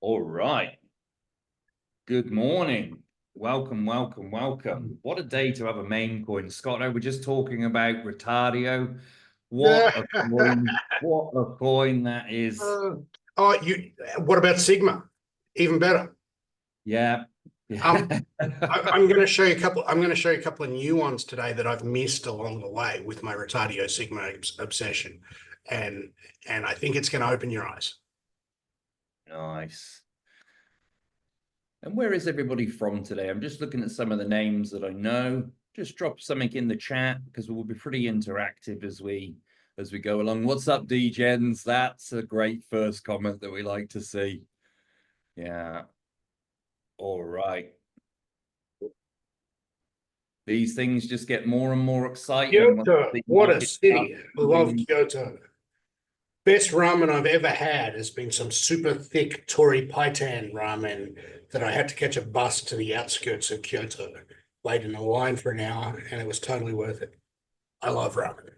All right. Good morning. Welcome. What a day to have a MemeCoin. Scott, we're just talking about Retardio. What a coin. What a coin that is. What about Sigma? Even better. Yeah. I'm going to show you a couple. I'm going to show you a couple of new ones today that I've missed along the way with my Retardio Sigma obsession, and I think it's going to open your eyes. Nice. And where is everybody from today? I'm just looking at some of the names that I know. Just drop something in the chat because we'll be pretty interactive as we go along. What's up, D-Gens? That's a great first comment that we like to see. Yeah. All right. These things just get more and more exciting. Kyoto, what a city. I love Kyoto. Best ramen I've ever had has been some super thick tori paitan ramen that I had to catch a bus to the outskirts of Kyoto, wait in a line for an hour, and it was totally worth it. I love ramen.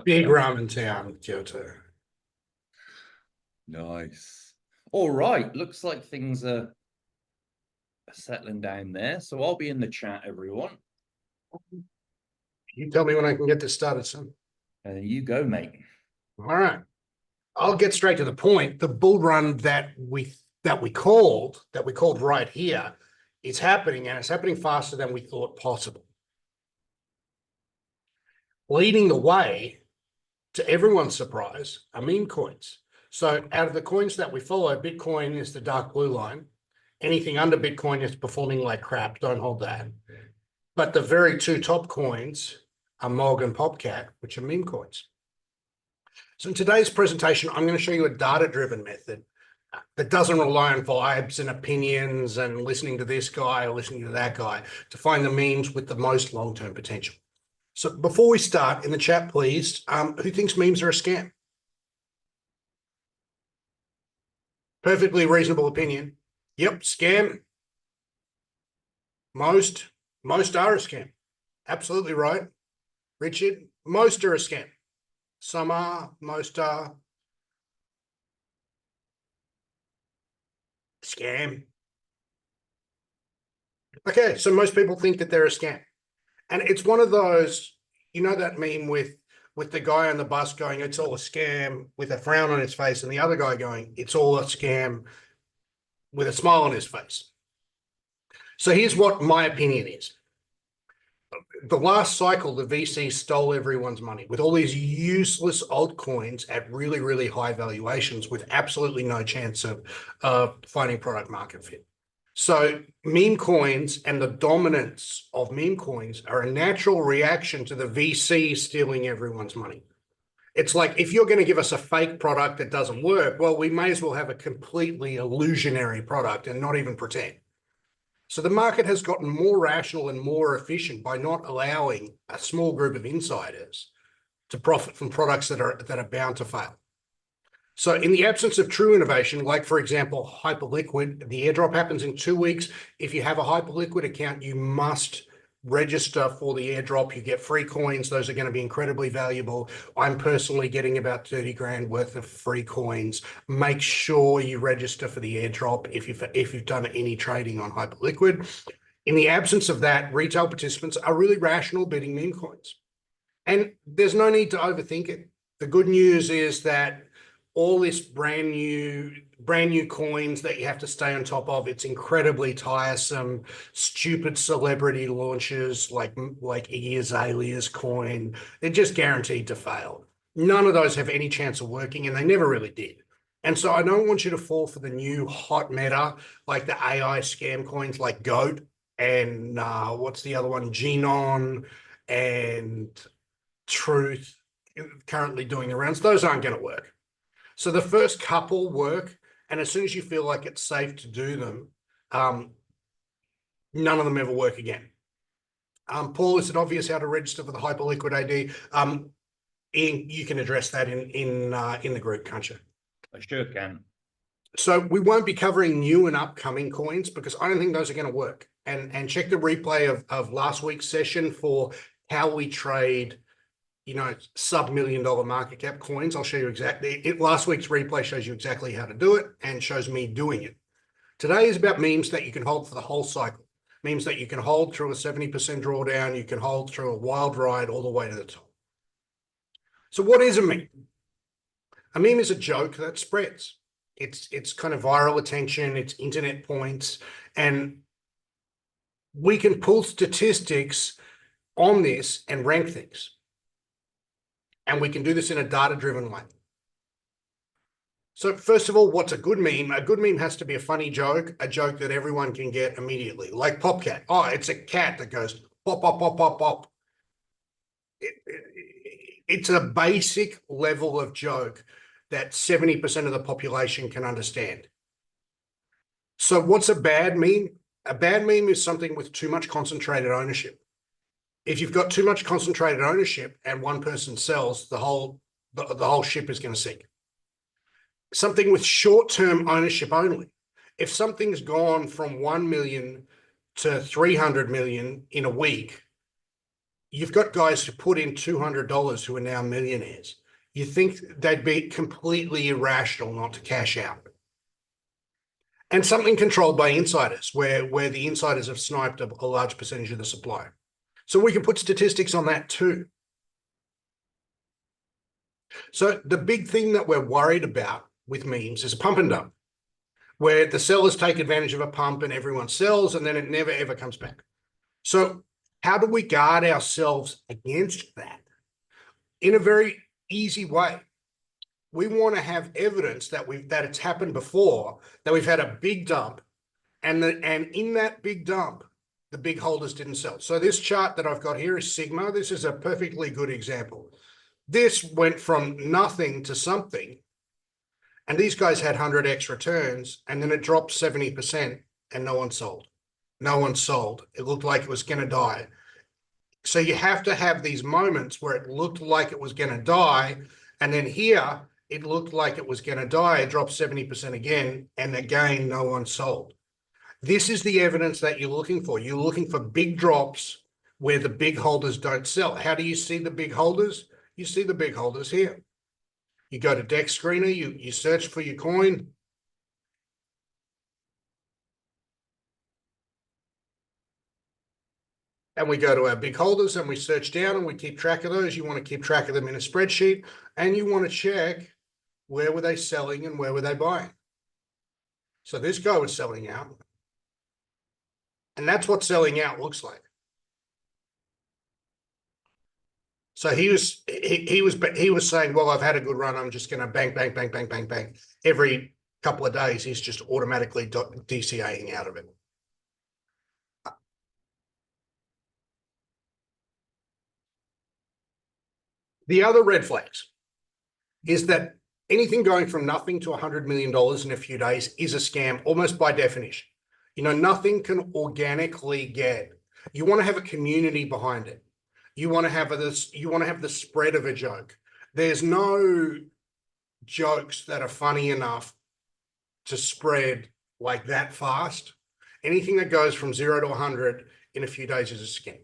Big ramen town, Kyoto. Nice. All right. Looks like things are settling down there. So I'll be in the chat, everyone. You tell me when I can get this started, son. You go, mate. All right. I'll get straight to the point. The bull run that we called right here is happening, and it's happening faster than we thought possible. Leading the way, to everyone's surprise, are meme coins. So out of the coins that we follow, Bitcoin is the dark blue line. Anything under Bitcoin is performing like crap. Don't hold that. But the very two top coins are MOG and Popcat, which are meme coins. So in today's presentation, I'm going to show you a data-driven method that doesn't rely on vibes and opinions and listening to this guy or listening to that guy to find the memes with the most long-term potential. So before we start, in the chat, please, who thinks memes are a scam? Perfectly reasonable opinion. Yep, scam. Most are a scam. Absolutely right. Richard, most are a scam. Some are, most are. Scam. Okay, so most people think that they're a scam. And it's one of those, you know that meme with the guy on the bus going, it's all a scam, with a frown on his face, and the other guy going, it's all a scam, with a smile on his face. So here's what my opinion is. The last cycle, the VCs stole everyone's money with all these useless altcoins at really, really high valuations with absolutely no chance of finding product market fit. So meme coins and the dominance of meme coins are a natural reaction to the VC stealing everyone's money. It's like, if you're going to give us a fake product that doesn't work, well, we may as well have a completely illusionary product and not even pretend. So the market has gotten more rational and more efficient by not allowing a small group of insiders to profit from products that are bound to fail. So in the absence of true innovation, like, for example, Hyperliquid, the airdrop happens in 2 weeks. If you have a Hyperliquid account, you must register for the airdrop. You get free coins. Those are going to be incredibly valuable. I'm personally getting about 30 grand worth of free coins. Make sure you register for the airdrop if you've done any trading on Hyperliquid. In the absence of that, retail participants are really rational bidding meme coins. And there's no need to overthink it. The good news is that all this brand new coins that you have to stay on top of, it's incredibly tiresome. Stupid celebrity launches like Iggy Azalea's coin, they're just guaranteed to fail. None of those have any chance of working, and they never really did. And so I don't want you to fall for the new hot meta, like the AI scam coins like GOAT and what's the other one, Genon and Truth, currently doing the rounds. Those aren't going to work. So the first couple work, and as soon as you feel like it's safe to do them, none of them ever work again. Paul, is it obvious how to register for the Hyperliquid AD? Ian, you can address that in the group, can't you? I sure can. So we won't be covering new and upcoming coins because I don't think those are going to work. And check the replay of last week's session for how we trade sub-$1 million market cap coins. I'll show you exactly. Last week's replay shows you exactly how to do it and shows me doing it. Today is about memes that you can hold for the whole cycle. Memes that you can hold through a 70% drawdown, you can hold through a wild ride all the way to the top. So what is a meme? A meme is a joke that spreads. It's kind of viral attention, it's internet points, and we can pull statistics on this and rank things. And we can do this in a data-driven way. So first of all, what's a good meme? A good meme has to be a funny joke, a joke that everyone can get immediately, like Popcat. Oh, it's a cat that goes pop, pop, pop, pop, pop. It's a basic level of joke that 70% of the population can understand. So what's a bad meme? A bad meme is something with too much concentrated ownership. If you've got too much concentrated ownership and one person sells, the whole ship is going to sink. Something with short-term ownership only. If something's gone from 1 million to 300 million in a week, you've got guys who put in $200 who are now millionaires. You think they'd be completely irrational not to cash out. And something controlled by insiders, where the insiders have sniped a large percentage of the supply. So we can put statistics on that too. So the big thing that we're worried about with memes is a pump and dump, where the sellers take advantage of a pump and everyone sells, and then it never, ever comes back. So how do we guard ourselves against that? In a very easy way. We want to have evidence that it's happened before, that we've had a big dump, and in that big dump, the big holders didn't sell. So this chart that I've got here is Sigma. This is a perfectly good example. This went from nothing to something, and these guys had 100x returns, and then it dropped 70%, and no one sold. No one sold. It looked like it was going to die. So you have to have these moments where it looked like it was going to die, and then here it looked like it was going to die. It dropped 70% again, and again, no one sold. This is the evidence that you're looking for. You're looking for big drops where the big holders don't sell. How do you see the big holders? You see the big holders here. You go to Dex Screener, you search for your coin. And we go to our big holders and we search down and we keep track of those. You want to keep track of them in a spreadsheet, and you want to check where were they selling and where were they buying. So this guy was selling out. And that's what selling out looks like. So he was saying, well, I've had a good run. I'm just going to bang, bang, bang, bang, bang, bang. Every couple of days, he's just automatically DCAing out of it. The other red flags is that anything going from nothing to $100 million in a few days is a scam, almost by definition. Nothing can organically get. You want to have a community behind it. You want to have the spread of a joke. There's no jokes that are funny enough to spread like that fast. Anything that goes from 0 to 100 in a few days is a scam.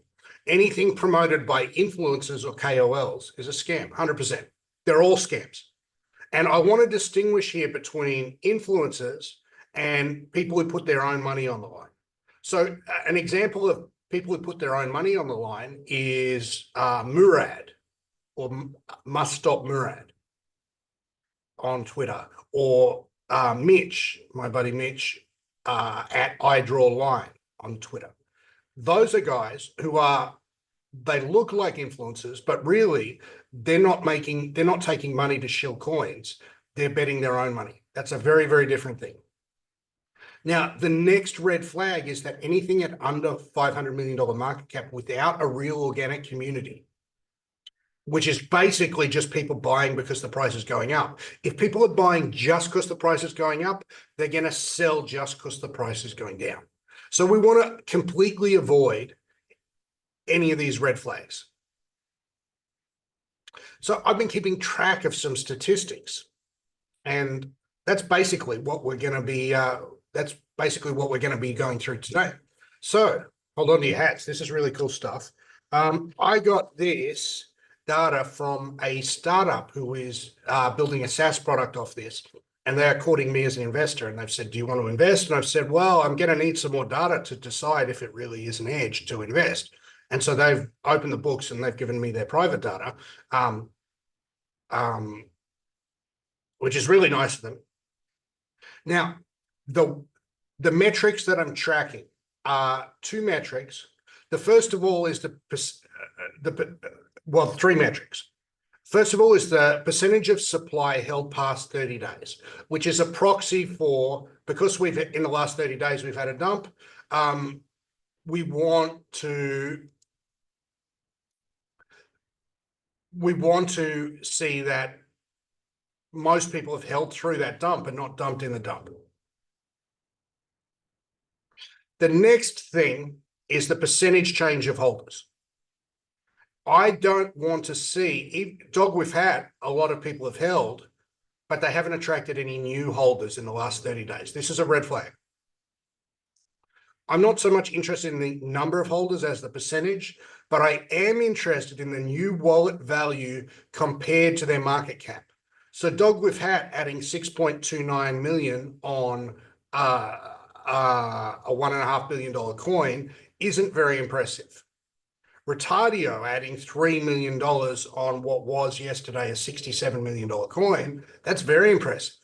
Anything promoted by influencers or KOLs is a scam, 100%. They're all scams. And I want to distinguish here between influencers and people who put their own money on the line. So an example of people who put their own money on the line is Murad, or Must Stop Murad on Twitter, or Mitch, my buddy Mitch, at I Draw Line on Twitter. Those are guys who they look like influencers, but really they're not taking money to shill coins. They're betting their own money. That's a very, very different thing. Now, the next red flag is that anything at under $500 million market cap without a real organic community, which is basically just people buying because the price is going up. If people are buying just because the price is going up, they're going to sell just because the price is going down. So we want to completely avoid any of these red flags. So I've been keeping track of some statistics, and that's basically what we're going to be going through today. So hold on to your hats. This is really cool stuff. I got this data from a startup who is building a SaaS product off this. And they are courting me as an investor. And they've said, do you want to invest? And I've said, well, I'm going to need some more data to decide if it really is an edge to invest. And so they've opened the books and they've given me their private data, which is really nice of them. Now, the metrics that I'm tracking are two metrics. The first of all is three metrics. First of all is the percentage of supply held past 30 days, which is a proxy for, because in the last 30 days, we've had a dump. We want to see that most people have held through that dump and not dumped in the dump. The next thing is the percentage change of holders. I don't want to see, dog we've had, a lot of people have held, but they haven't attracted any new holders in the last 30 days. This is a red flag. I'm not so much interested in the number of holders as the percentage, but I am interested in the new wallet value compared to their market cap. So dog we've had adding 6.29 million on a $1.5 billion coin isn't very impressive. Retardio adding $3 million on what was yesterday a $67 million coin, that's very impressive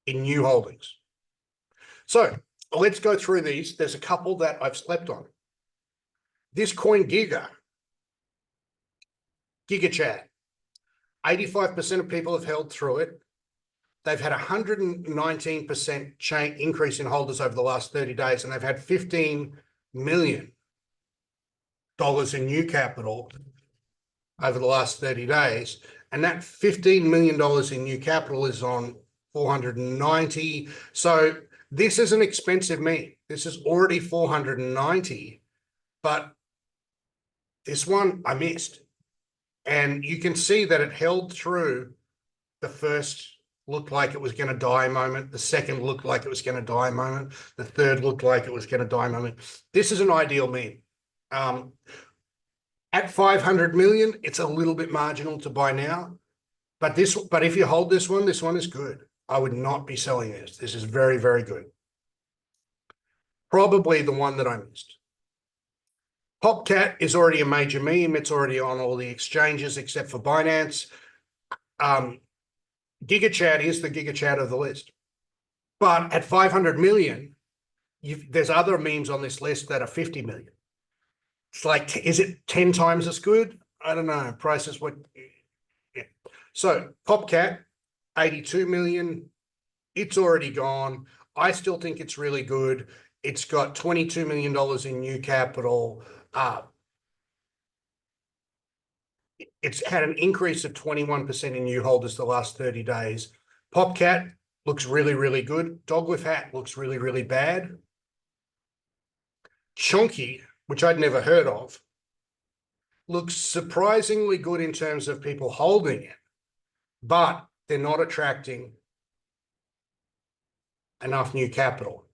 in new holdings. So let's go through these. There's a couple that I've slept on. This coin GigaChat, 85% of people have held through it. They've had 119% increase in holders over the last 30 days, and they've had $15 million in new capital over the last 30 days. And that $15 million in new capital is on 490. So this is an expensive meme. This is already 490, but this one I missed. And you can see that it held through the first looked like it was going to die moment. The second looked like it was going to die moment. The third looked like it was going to die moment. This is an ideal meme. At 500 million, it's a little bit marginal to buy now, but if you hold this one is good. I would not be selling this. This is very, very good. Probably the one that I missed. Popcat is already a major meme. It's already on all the exchanges except for Binance. GigaChat is the GigaChat of the list, but at 500 million, there's other memes on this list that are 50 million. It's like, is it 10 times as good? I don't know. Price is what. Yeah. So Popcat, 82 million. It's already gone. I still think it's really good. It's got $22 million in new capital. It's had an increase of 21% in new holders the last 30 days. Popcat looks really, really good. Dog with Hat looks really, really bad. Chonky, which I'd never heard of, looks surprisingly good in terms of people holding it, but they're not attracting enough new capital.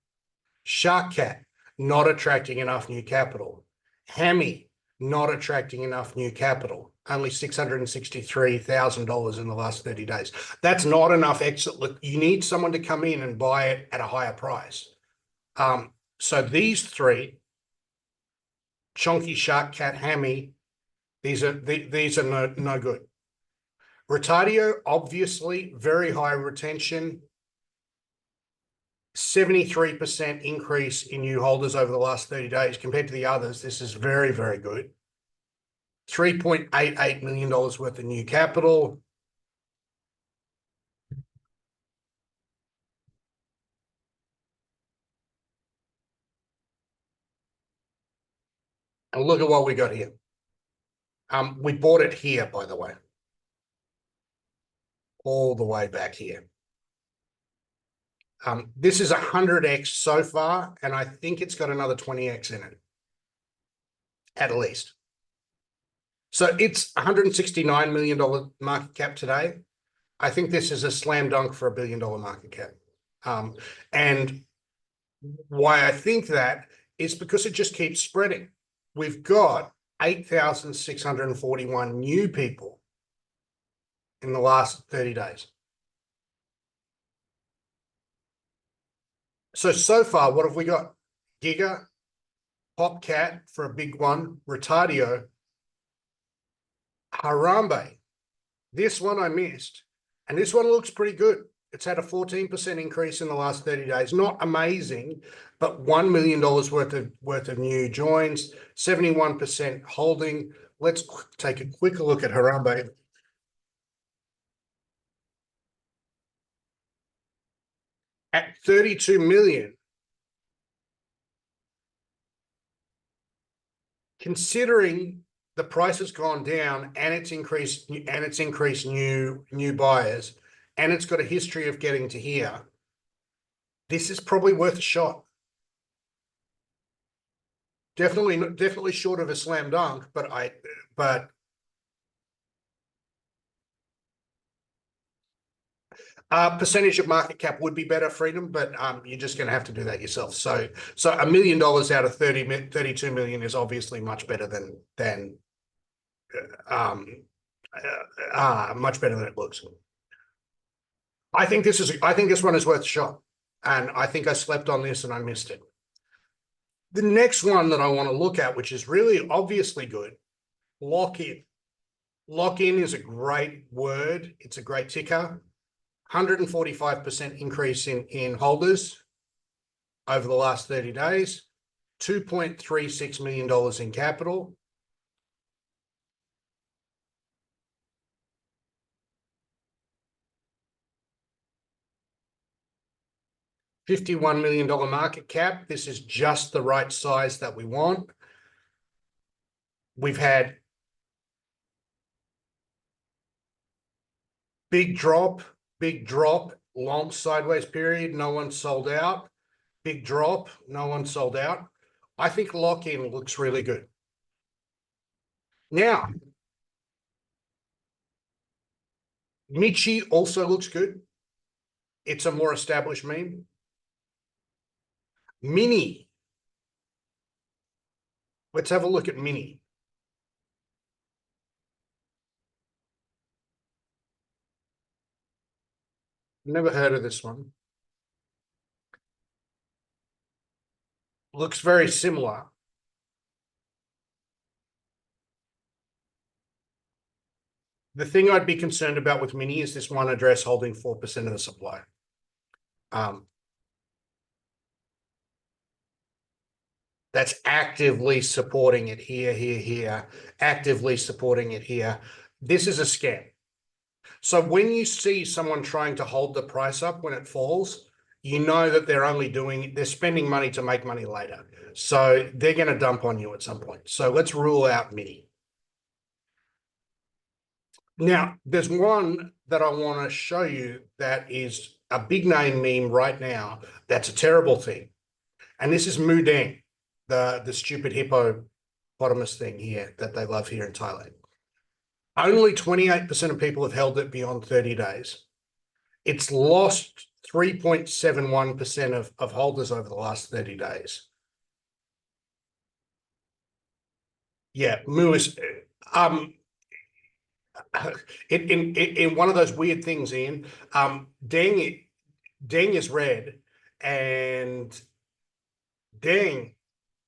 Sharkcat, not attracting enough new capital. Hammy, not attracting enough new capital. Only $663,000 in the last 30 days. That's not enough exit. Look, you need someone to come in and buy it at a higher price. So these three, Chonky, Sharkcat, Hammy, these are no good. Retardio, obviously, very high retention. 73% increase in new holders over the last 30 days compared to the others. This is very, very good. $3.88 million worth of new capital. And look at what we got here. We bought it here, by the way. All the way back here. This is 100x so far, and I think it's got another 20x in it, at least. So it's $169 million market cap today. I think this is a slam dunk for $1 billion market cap. And why I think that is because it just keeps spreading. We've got 8,641 new people in the last 30 days. So far, what have we got? Giga, Popcat for a big one, Retardio, Harambe. This one I missed, and this one looks pretty good. It's had a 14% increase in the last 30 days. Not amazing, but $1 million worth of new joins, 71% holding. Let's take a quick look at Harambe. At 32 million, considering the price has gone down and it's increased new buyers, and it's got a history of getting to here, this is probably worth a shot. Definitely short of a slam dunk, but percentage of market cap would be better, Freedom, but you're just going to have to do that yourself. So $1 million out of 32 million is obviously much better than much better than it looks. I think this one is worth a shot, and I think I slept on this and I missed it. The next one that I want to look at, which is really obviously good, Lockin. Lockin is a great word. It's a great ticker. 145% increase in holders over the last 30 days, $2.36 million in capital. $51 million market cap. This is just the right size that we want. We've had big drop, long sideways period, no one sold out. Big drop, no one sold out. I think Lockin looks really good. Now, Michi also looks good. It's a more established meme. Mini. Let's have a look at Mini. Never heard of this one. Looks very similar. The thing I'd be concerned about with Mini is this one address holding 4% of the supply. That's actively supporting it here, actively supporting it here. This is a scam. So when you see someone trying to hold the price up when it falls, you know that they're spending money to make money later. So they're going to dump on you at some point. So let's rule out Mini. Now, there's one that I want to show you that is a big name meme right now. That's a terrible thing. And this is Mudang, the stupid hippopotamus thing here that they love here in Thailand. Only 28% of people have held it beyond 30 days. It's lost 3.71% of holders over the last 30 days. Yeah, Moo is in one of those weird things, Ian. Deng is red, and Deng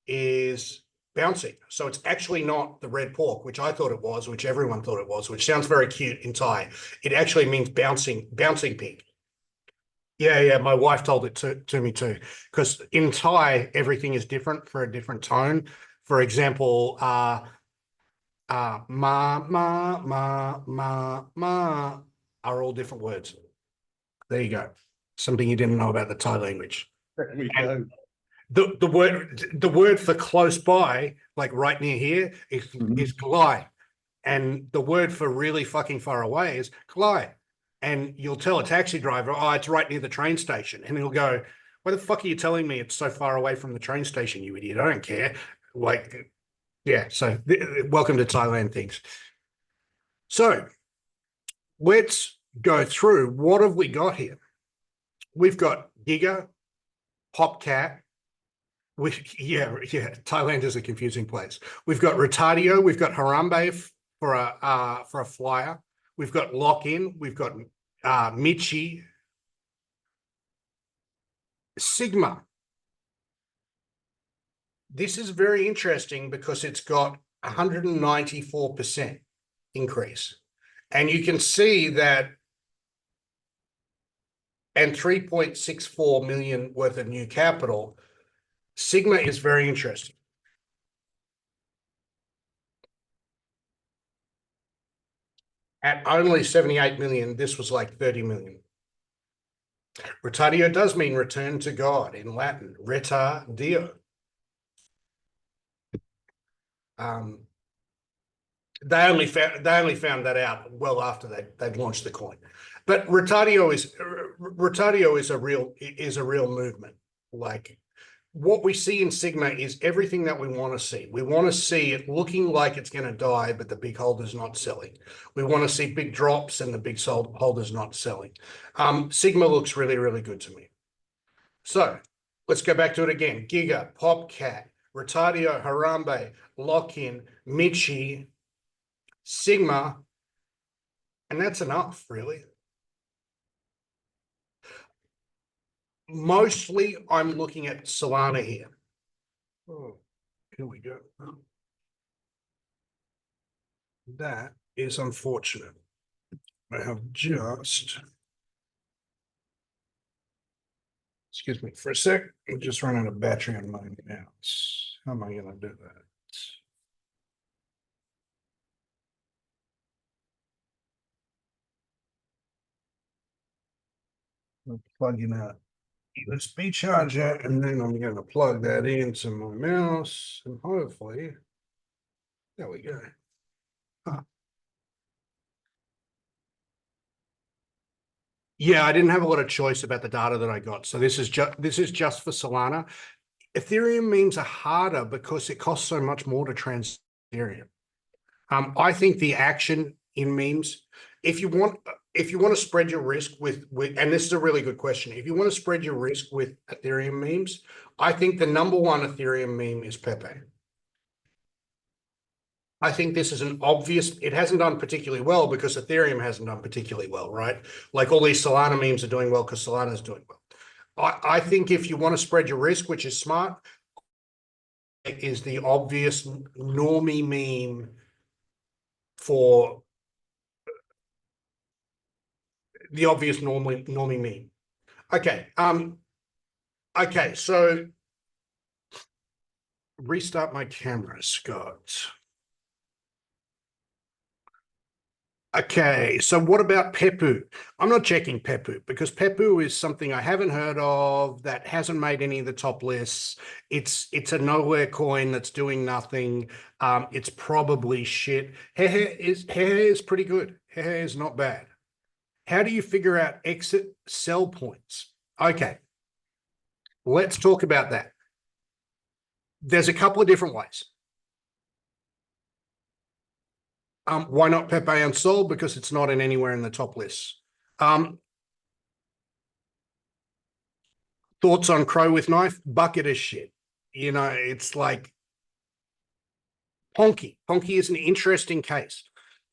is bouncing. So it's actually not the red pork, which I thought it was, which everyone thought it was, which sounds very cute in Thai. It actually means bouncing pig. Yeah, my wife told it to me too, because in Thai, everything is different for a different tone. For example, ma are all different words. There you go. Something you didn't know about the Thai language. There we go. The word for close by, like right near here, is glide. And the word for really fucking far away is glide. And you'll tell a taxi driver, oh, it's right near the train station. And he'll go, why the fuck are you telling me it's so far away from the train station, you idiot? I don't care. Like, yeah, so welcome to Thailand things. So let's go through. What have we got here? We've got Giga, Popcat, Yeah, Thailand is a confusing place. We've got Retardio, we've got Harambe for a flyer. We've got Lockin, we've got Michi, Sigma. This is very interesting because it's got 194% increase. And you can see that, and 3.64 million worth of new capital. Sigma is very interesting. At only 78 million, this was like 30 million. Retardio does mean return to God in Latin, retar dio. They only found that out well after they'd launched the coin. But Retardio is a real movement. Like, what we see in Sigma is everything that we want to see. We want to see it looking like it's going to die, but the big holder's not selling. We want to see big drops and the big holder's not selling. Sigma looks really, really good to me. So let's go back to it again. Giga, Popcat, Retardio, Harambe, Lockin, Michi, Sigma, and that's enough, really. Mostly, I'm looking at Solana here. Oh, here we go. That is unfortunate. I have just, excuse me for a sec. I just ran out of battery on my mouse. How am I going to do that? I'm plugging out USB charger, and then I'm going to plug that into my mouse, and hopefully, there we go. Yeah, I didn't have a lot of choice about the data that I got. So this is just for Solana. Ethereum memes are harder because it costs so much more to transact Ethereum. I think the action in memes, if you want to spread your risk with, and this is a really good question, if you want to spread your risk with Ethereum memes, I think the number one Ethereum meme is Pepe. I think this is an obvious, it hasn't done particularly well because Ethereum hasn't done particularly well, right? Like all these Solana memes are doing well because Solana is doing well. I think if you want to spread your risk, which is smart, it is the obvious normie meme for the obvious normie meme. Okay. Okay, so restart my camera, Scott. Okay, so what about Pepe? I'm not checking Pepe because Pepe is something I haven't heard of, that hasn't made any of the top lists. It's a nowhere coin that's doing nothing. It's probably shit. Hehe is pretty good. Hehe is not bad. How do you figure out exit sell points? Okay, let's talk about that. There's a couple of different ways. Why not Pepe unsold? Because it's not in anywhere in the top lists. Thoughts on Crow with Knife? Bucket of shit. You know, it's like Ponky. Ponky is an interesting case.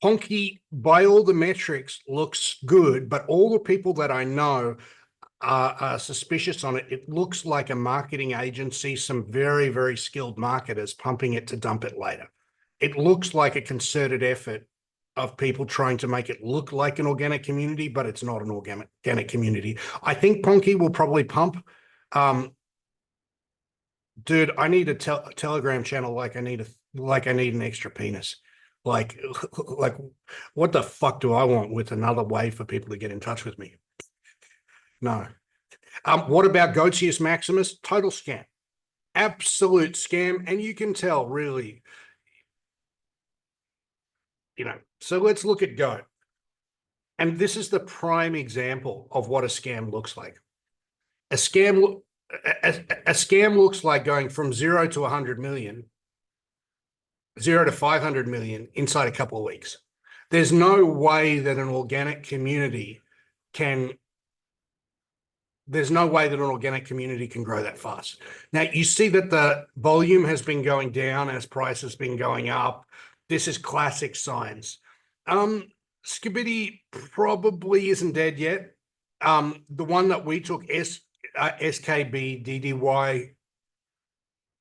Ponky, by all the metrics, looks good, but all the people that I know are suspicious on it. It looks like a marketing agency, some very, very skilled marketers pumping it to dump it later. It looks like a concerted effort of people trying to make it look like an organic community, but it's not an organic community. I think Ponky will probably pump. Dude, I need a Telegram channel like I need an extra penis. Like what the fuck do I want with another way for people to get in touch with me? No. What about Gus Maximus? Total scam. Absolute scam. And you can tell, really, you know. So let's look at Go. And this is the prime example of what a scam looks like. A scam looks like going from 0 to 100 million, 0 to 500 million inside a couple of weeks. There's no way that an organic community can there's no way that an organic community can grow that fast. Now, you see that the volume has been going down as price has been going up. This is classic signs. Skibidi probably isn't dead yet. The one that we took, SKBDDY.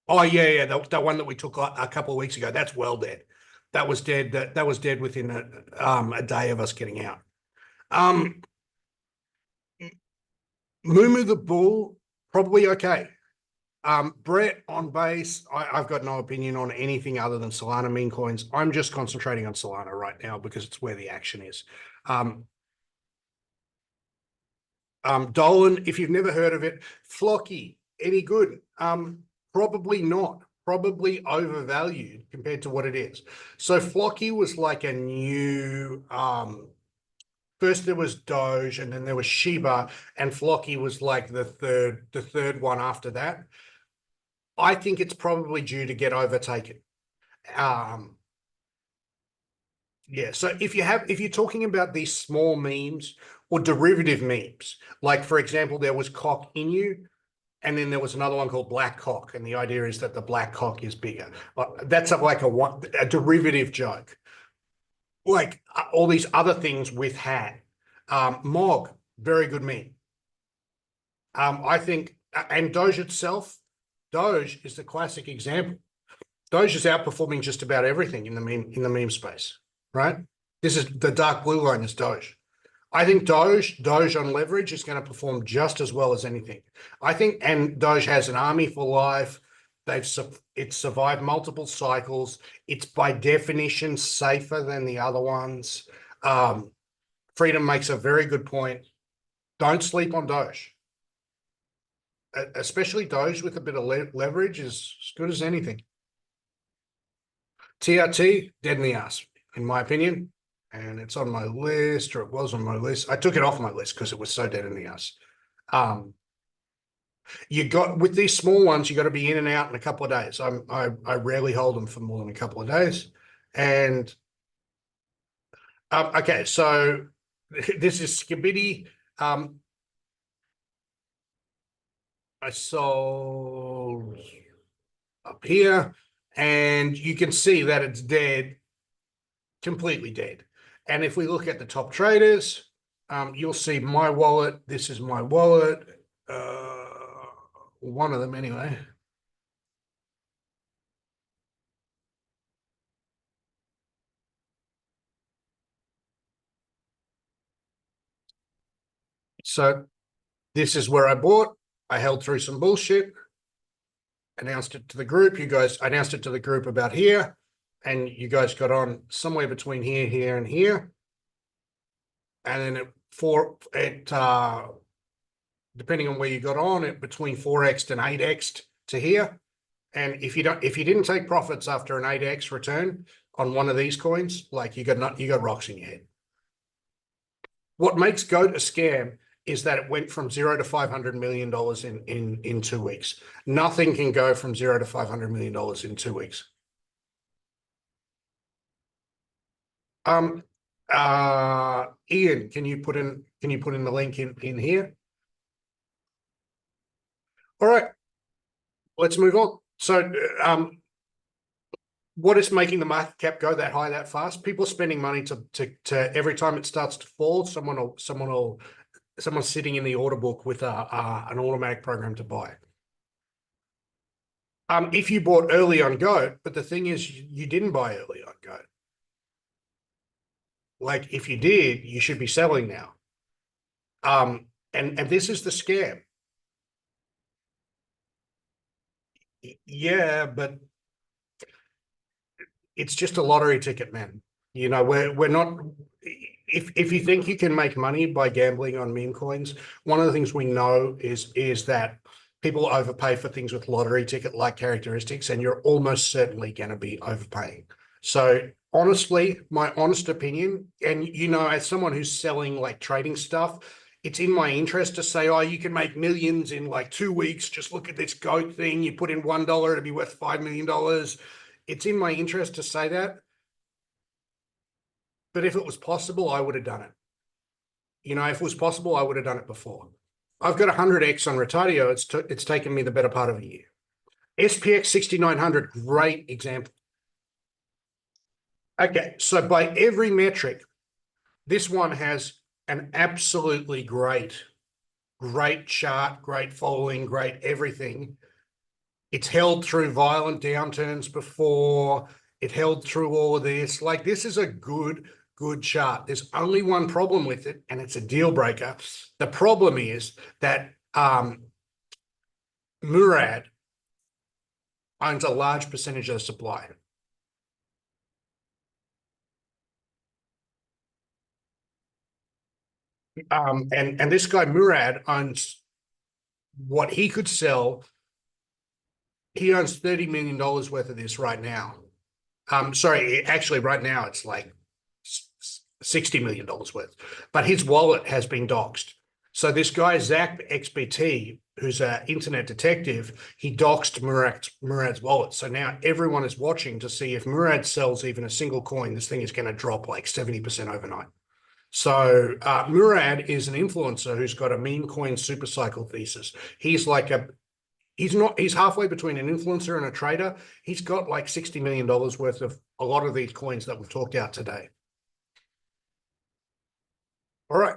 Oh, yeah, that one that we took a couple of weeks ago, that's well dead. That was dead. That was dead within a day of us getting out. Mumu the Bull, probably okay. Brett on base, I've got no opinion on anything other than Solana meme coins. I'm just concentrating on Solana right now because it's where the action is. Dolan, if you've never heard of it, Flocky, any good? Probably not. Probably overvalued compared to what it is. So Flocky was like a new first there was Doge and then there was Shiba, and Flocky was like the third one after that. I think it's probably due to get overtaken. Yeah, so if you're talking about these small memes or derivative memes, like for example, there was Cock Inu, and then there was another one called Black Cock, and the idea is that the black cock is bigger. That's like a derivative joke. Like all these other things with hat. Mog, very good meme. I think, and Doge itself, Doge is the classic example. Doge is outperforming just about everything in the meme space, right? This is the dark blue line is Doge. I think Doge on leverage is going to perform just as well as anything. I think, and Doge has an army for life. It's survived multiple cycles. It's by definition safer than the other ones. Freedom makes a very good point. Don't sleep on Doge. Especially Doge with a bit of leverage is as good as anything. TRT, dead in the ass, in my opinion. And it's on my list, or it was on my list. I took it off my list because it was so dead in the ass. You got with these small ones, you got to be in and out in a couple of days. I rarely hold them for more than a couple of days. And okay, so this is Skibidi. I sold up here, and you can see that it's dead, completely dead. And if we look at the top traders, you'll see my wallet. This is my wallet. One of them anyway. So this is where I bought. I held through some bullshit, announced it to the group. You guys announced it to the group about here, and you guys got on somewhere between here, and here. And then depending on where you got on it, between 4x and 8x to here. And if you didn't take profits after an 8x return on one of these coins, like you got rocks in your head. What makes GOAT a scam is that it went from $0 to $500 million in 2 weeks. Nothing can go from $0 to $500 million in 2 weeks. Ian, can you put in the link in here? All right, let's move on. So, what is making the market cap go that high that fast? People are spending money to every time it starts to fall, someone's sitting in the order book with an automatic program to buy. If you bought early on GOAT, but the thing is, you didn't buy early on GOAT. Like if you did, you should be selling now. And this is the scam. Yeah, but it's just a lottery ticket, man. You know, we're not. If you think you can make money by gambling on meme coins, one of the things we know is that people overpay for things with lottery ticket like characteristics, and you're almost certainly going to be overpaying. So honestly, my honest opinion, and you know, as someone who's selling like trading stuff, it's in my interest to say, oh, you can make millions in like 2 weeks. Just look at this GOAT thing. You put in $1 to be worth $5 million. It's in my interest to say that. But if it was possible, I would have done it. You know, if it was possible, I would have done it before. I've got 100x on Retardio. It's taken me the better part of a year. SPX 6900, great example. Okay, so by every metric, this one has an absolutely great chart, great following, great everything. It's held through violent downturns before. It held through all of this. Like, this is a good chart. There's only one problem with it, and it's a deal breaker. The problem is that Murad owns a large percentage of the supply. And this guy Murad owns what he could sell. He owns $30 million worth of this right now. Sorry, actually right now it's like $60 million worth, but his wallet has been doxed. So this guy, Zach XBT, who's an internet detective, he doxed Murad's wallet. So now everyone is watching to see if Murad sells even a single coin, this thing is going to drop like 70% overnight. So Murad is an influencer who's got a MemeCoin super cycle thesis. He's halfway between an influencer and a trader. He's got like $60 million worth of a lot of these coins that we've talked about today. All right.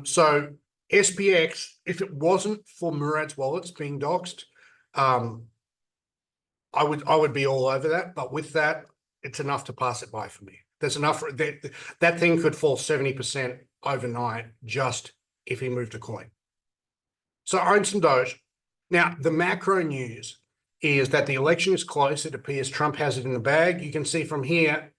So SPX, if it wasn't for Murad's wallets being doxed, I would be all over that. But with that, it's enough to pass it by for me. There's enough that thing could fall 70% overnight just if he moved a coin. So I own some Doge. Now, the macro news is that the election is close. It appears Trump has it in the bag. You can see from here,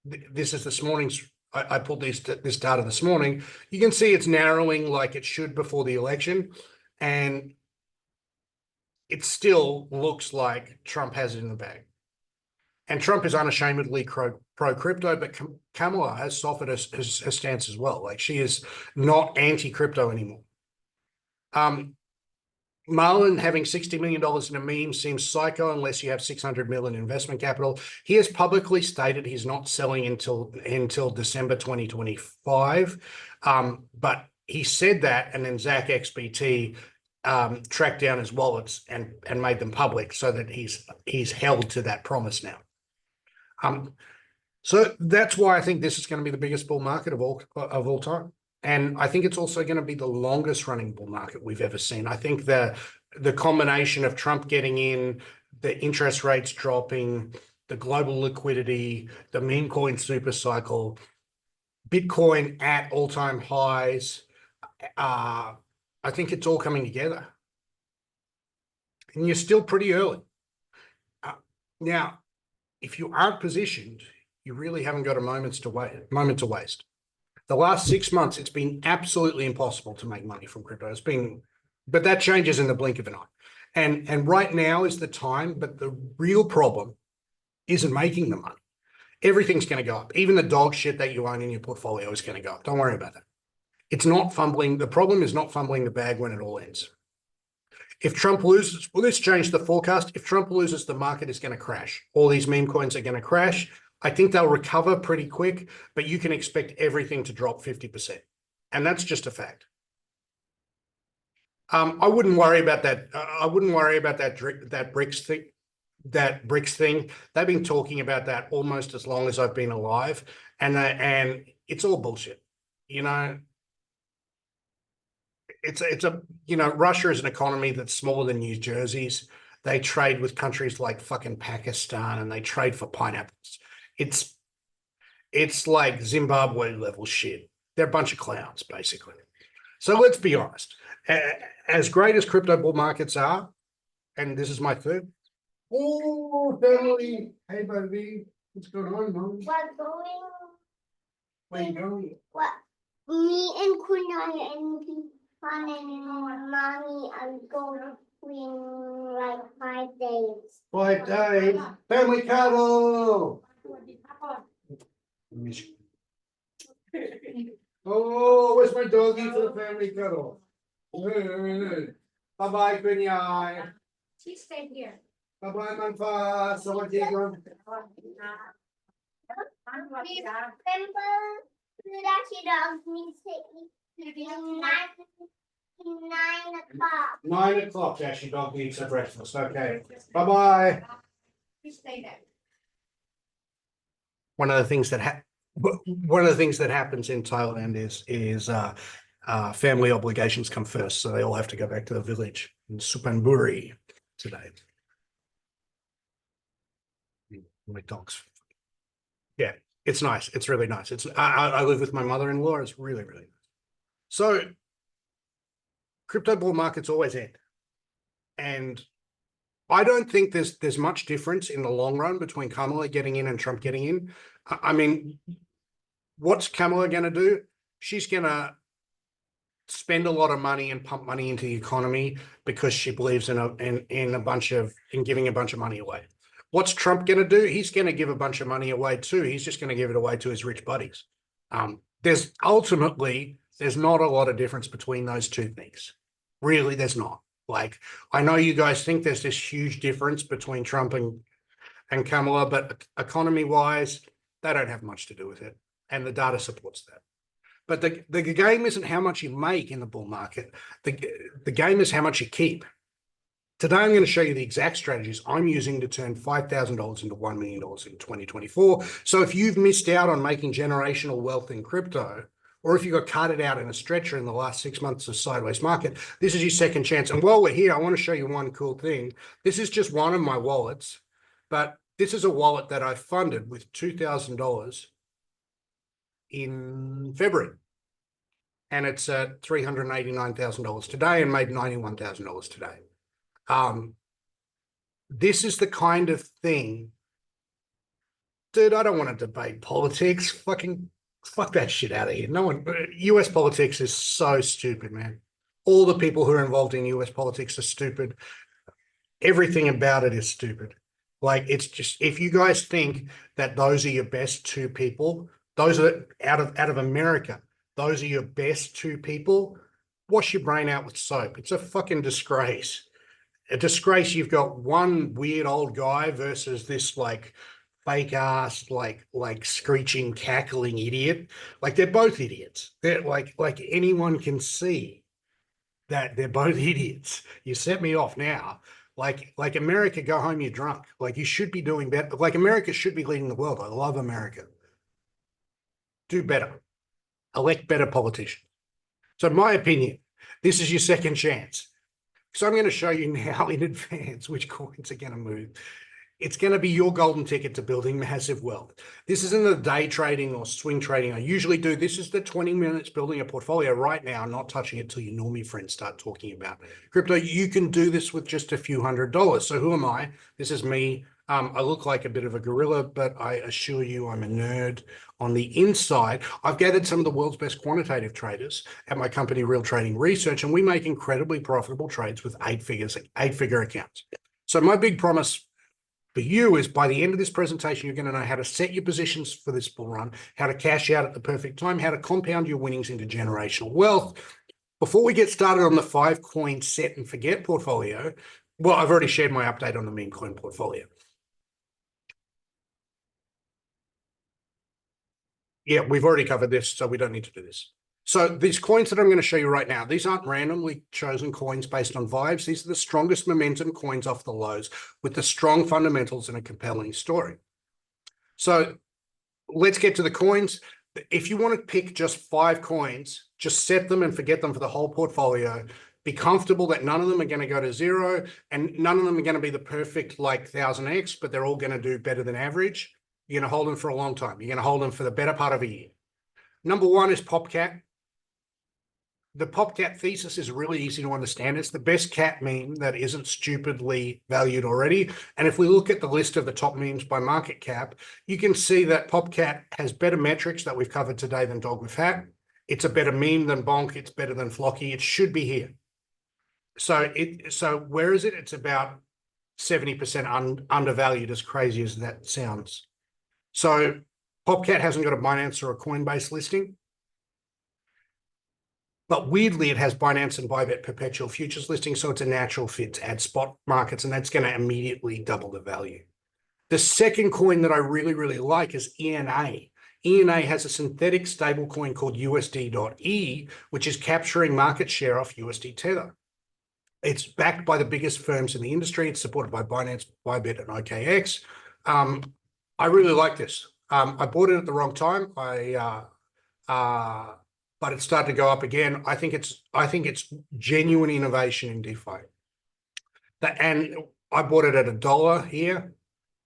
this is this morning's, I pulled this data this morning. You can see it's narrowing like it should before the election. And it still looks like Trump has it in the bag. And Trump is unashamedly pro-crypto, but Kamala has softened her stance as well. Like, she is not anti-crypto anymore. Marlon having $60 million in a meme seems psycho unless you have 600 million investment capital. He has publicly stated he's not selling until December 2025. But he said that, and then Zach XBT tracked down his wallets and made them public so that he's held to that promise now. So that's why I think this is going to be the biggest bull market of all time. And I think it's also going to be the longest running bull market we've ever seen. I think the combination of Trump getting in, the interest rates dropping, the global liquidity, the meme coin super cycle, Bitcoin at all-time highs, I think it's all coming together. And you're still pretty early. Now, if you aren't positioned, you really haven't got a moment to waste. The last 6 months, it's been absolutely impossible to make money from crypto. But that changes in the blink of an eye. And right now is the time, but the real problem isn't making the money. Everything's going to go up. Even the dog shit that you own in your portfolio is going to go up. Don't worry about that. It's not fumbling. The problem is not fumbling the bag when it all ends. If Trump loses, well, let's change the forecast. If Trump loses, the market is going to crash. All these meme coins are going to crash. I think they'll recover pretty quick, but you can expect everything to drop 50%. And that's just a fact. I wouldn't worry about that. I wouldn't worry about that BRICS thing. That BRICS thing. They've been talking about that almost as long as I've been alive. And it's all bullshit. You know, Russia is an economy that's smaller than New Jersey's. They trade with countries like fucking Pakistan, and they trade for pineapples. It's like Zimbabwe level shit. They're a bunch of clowns, basically. So let's be honest. As great as crypto bull markets are, and this is my third. Oh, family. Hey, baby. What's going on, Mom? Where you going? What? Me and Kunal and Fun and Mommy are going in like 5 days. 5 days. Family cuddle. Oh, where's my doggy for the family cuddle? Bye-bye, Kunyai. She stayed here. Bye-bye, Manfa. Sawadee. Remember that she dogs me 9 o'clock. 9 o'clock, Ashy dog needs her breakfast. Okay. Bye-bye. One of the things that happens in Thailand is family obligations come first, so they all have to go back to the village in Supanburi today. My dogs. Yeah, it's nice. It's really nice. I live with my mother-in-law. It's really, really nice. So crypto bull markets always end. And I don't think there's much difference in the long run between Kamala getting in and Trump getting in. I mean, what's Kamala going to do? She's going to spend a lot of money and pump money into the economy because she believes in giving a bunch of money away. What's Trump going to do? He's going to give a bunch of money away too. He's just going to give it away to his rich buddies. There's not a lot of difference between those two things. Really, there's not. Like, I know you guys think there's this huge difference between Trump and Kamala, but economy-wise, they don't have much to do with it. And the data supports that. But the game isn't how much you make in the bull market. The game is how much you keep. Today, I'm going to show you the exact strategies I'm using to turn $5,000 into $1 million in 2024. So if you've missed out on making generational wealth in crypto, or if you got carted out in a stretcher in the last 6 months of sideways market, this is your second chance. And while we're here, I want to show you one cool thing. This is just one of my wallets, but this is a wallet that I funded with $2,000 in February. And it's at $389,000 today and made $91,000 today. This is the kind of thing, dude, I don't want to debate politics. Fuck that shit out of here. No one, US politics is so stupid, man. All the people who are involved in US politics are stupid. Everything about it is stupid. Like, it's just, if you guys think that those are your best two people, those are out of America, those are your best two people, wash your brain out with soap. It's a fucking disgrace. A disgrace. You've got one weird old guy versus this like fake ass, like screeching, cackling idiot. Like, they're both idiots. They're like anyone can see that they're both idiots. You set me off now. Like America, go home, you're drunk. Like, you should be doing better. Like, America should be leading the world. I love America. Do better. Elect better politicians. So, in my opinion, this is your second chance. So I'm going to show you now in advance which coins are going to move. It's going to be your golden ticket to building massive wealth. This isn't the day trading or swing trading I usually do. This is the 20 minutes building a portfolio right now, not touching it till your normie friends start talking about crypto. You can do this with just a few $100s. So who am I? This is me. I look like a bit of a gorilla, but I assure you I'm a nerd. On the inside, I've gathered some of the world's best quantitative traders at my company, Real Trading Research, and we make incredibly profitable trades with eight-figure accounts. So my big promise for you is, by the end of this presentation, you're going to know how to set your positions for this bull run, how to cash out at the perfect time, how to compound your winnings into generational wealth. Before we get started on the 5-coin set and forget portfolio, well, I've already shared my update on the MemeCoin portfolio. Yeah, we've already covered this, so we don't need to do this. So these coins that I'm going to show you right now, these aren't randomly chosen coins based on vibes. These are the strongest momentum coins off the lows with the strong fundamentals and a compelling story. So let's get to the coins. If you want to pick just 5 coins, just set them and forget them for the whole portfolio. Be comfortable that none of them are going to go to zero and none of them are going to be the perfect like 1000x, but they're all going to do better than average. You're going to hold them for a long time. You're going to hold them for the better part of a year. Number 1 is Popcat. The Popcat thesis is really easy to understand. It's the best cat meme that isn't stupidly valued already. And if we look at the list of the top memes by market cap, you can see that Popcat has better metrics that we've covered today than Dog with Hat. It's a better meme than Bonk. It's better than Flocky. It should be here. So where is it? It's about 70% undervalued, as crazy as that sounds. So Popcat hasn't got a Binance or a Coinbase listing. But weirdly, it has Binance and Bybit perpetual futures listings, so it's a natural fit to add spot markets, and that's going to immediately double the value. The second coin that I really, really like is ENA. ENA has a synthetic stablecoin called USD.E, which is capturing market share off USD Tether. It's backed by the biggest firms in the industry. It's supported by Binance, Bybit, and OKX. I really like this. I bought it at the wrong time. But it started to go up again. I think it's genuine innovation in DeFi. And I bought it at $1 here,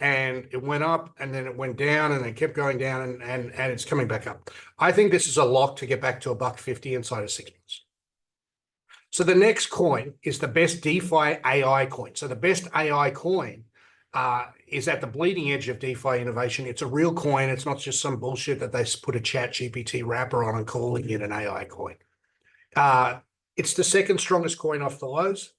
and it went up, and then it went down, and it kept going down, and it's coming back up. I think this is a lock to get back to $1.50 inside of 6 months. So the next coin is the best DeFi AI coin. So the best AI coin is at the bleeding edge of DeFi innovation. It's a real coin. It's not just some bullshit that they put a chat GPT wrapper on and calling it an AI coin. It's the second strongest coin off the lows.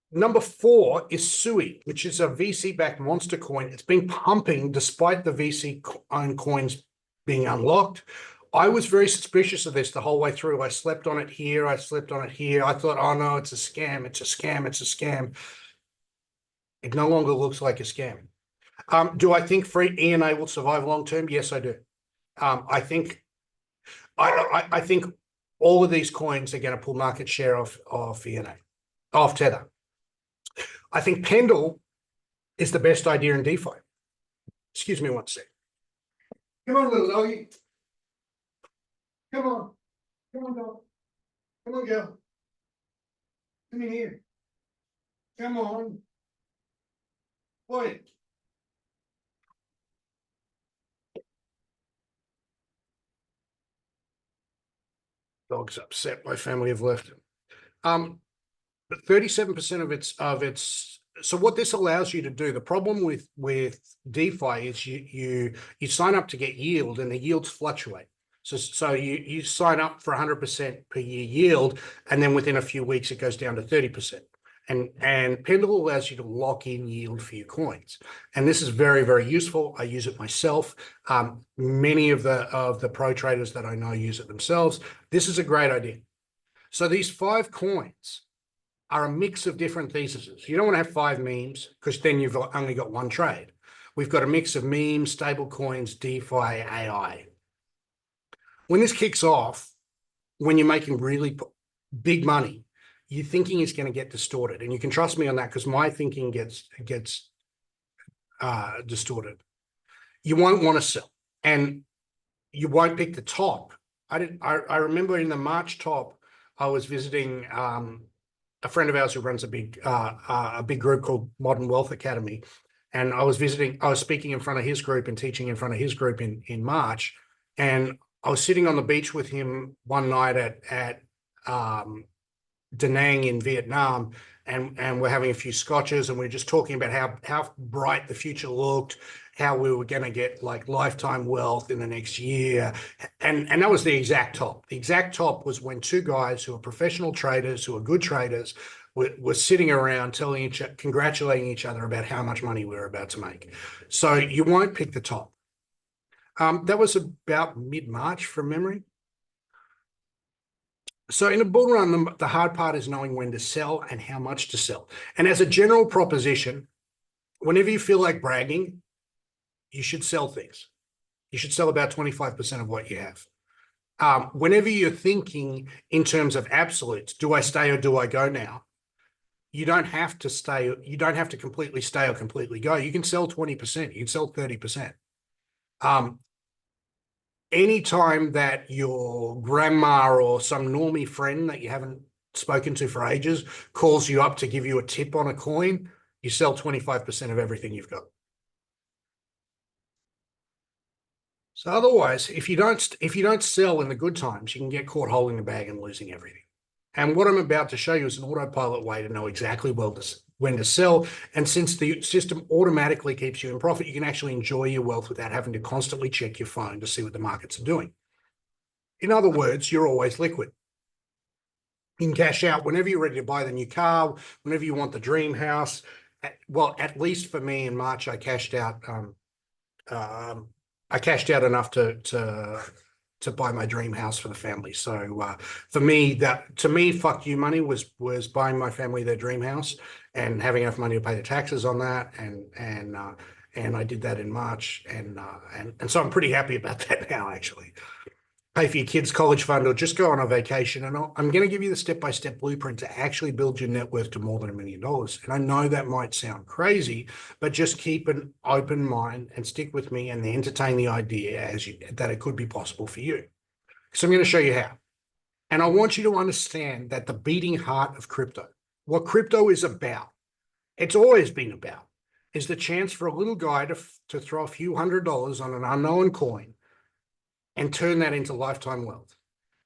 Number 4 is Sui, which is a VC-backed monster coin. It's been pumping despite the VC-owned coins being unlocked. I was very suspicious of this the whole way through. I slept on it here. I slept on it here. I thought, oh no, it's a scam. It's a scam. It's a scam. It no longer looks like a scam. Do I think free ENA will survive long term? Yes, I do. I think all of these coins are going to pull market share off ENA, off Tether. I think Pendle is the best idea in DeFi. Excuse me one sec. Come on, little doggy. Come on. Come on, dog. Come on, girl. Come in here. Come on. Boy. Dog's upset. My family have left him. But 37% of its. So what this allows you to do, the problem with DeFi is you sign up to get yield, and the yields fluctuate. So you sign up for 100% per year yield, and then within a few weeks it goes down to 30%. And Pendle allows you to lock in yield for your coins, and this is very, very useful. I use it myself. Many of the pro traders that I know use it themselves. This is a great idea. So these 5 coins are a mix of different theses. You don't want to have 5 memes, because then you've only got one trade. We've got a mix of memes, stable coins, DeFi, AI. When this kicks off, when you're making really big money, your thinking is going to get distorted. And you can trust me on that, because my thinking gets distorted. You won't want to sell, and you won't pick the top. I remember in the March top, I was visiting a friend of ours who runs a big group called Modern Wealth Academy. And I was speaking in front of his group and teaching in front of his group in March. And I was sitting on the beach with him one night at Da Nang in Vietnam, and we're having a few scotches, and we're just talking about how bright the future looked, how we were going to get like lifetime wealth in the next year. And that was the exact top. The exact top was when 2 guys who are professional traders, who are good traders, were sitting around congratulating each other about how much money we were about to make. So you won't pick the top. That was about mid-March from memory. So in a bull run, the hard part is knowing when to sell and how much to sell. And as a general proposition, whenever you feel like bragging, you should sell things. You should sell about 25% of what you have. Whenever you're thinking in terms of absolutes, do I stay or do I go now? You don't have to stay. You don't have to completely stay or completely go. You can sell 20%. You can sell 30%. Anytime that your grandma or some normie friend that you haven't spoken to for ages calls you up to give you a tip on a coin, you sell 25% of everything you've got. So otherwise, if you don't sell in the good times, you can get caught holding the bag and losing everything. And what I'm about to show you is an autopilot way to know exactly when to sell. And since the system automatically keeps you in profit, you can actually enjoy your wealth without having to constantly check your phone to see what the markets are doing. In other words, you're always liquid. You can cash out whenever you're ready to buy the new car, whenever you want the dream house. Well, at least for me in March, I cashed out. I cashed out enough to buy my dream house for the family. So for me, fuck you money was buying my family their dream house and having enough money to pay the taxes on that, and I did that in March, and so I'm pretty happy about that now, actually. Pay for your kids' college fund or just go on a vacation. And I'm going to give you the step-by-step blueprint to actually build your net worth to more than $1 million. And I know that might sound crazy, but just keep an open mind and stick with me and entertain the idea that it could be possible for you. So I'm going to show you how. And I want you to understand that the beating heart of crypto, what crypto is about, it's always been about, is the chance for a little guy to throw a few $100s on an unknown coin and turn that into lifetime wealth.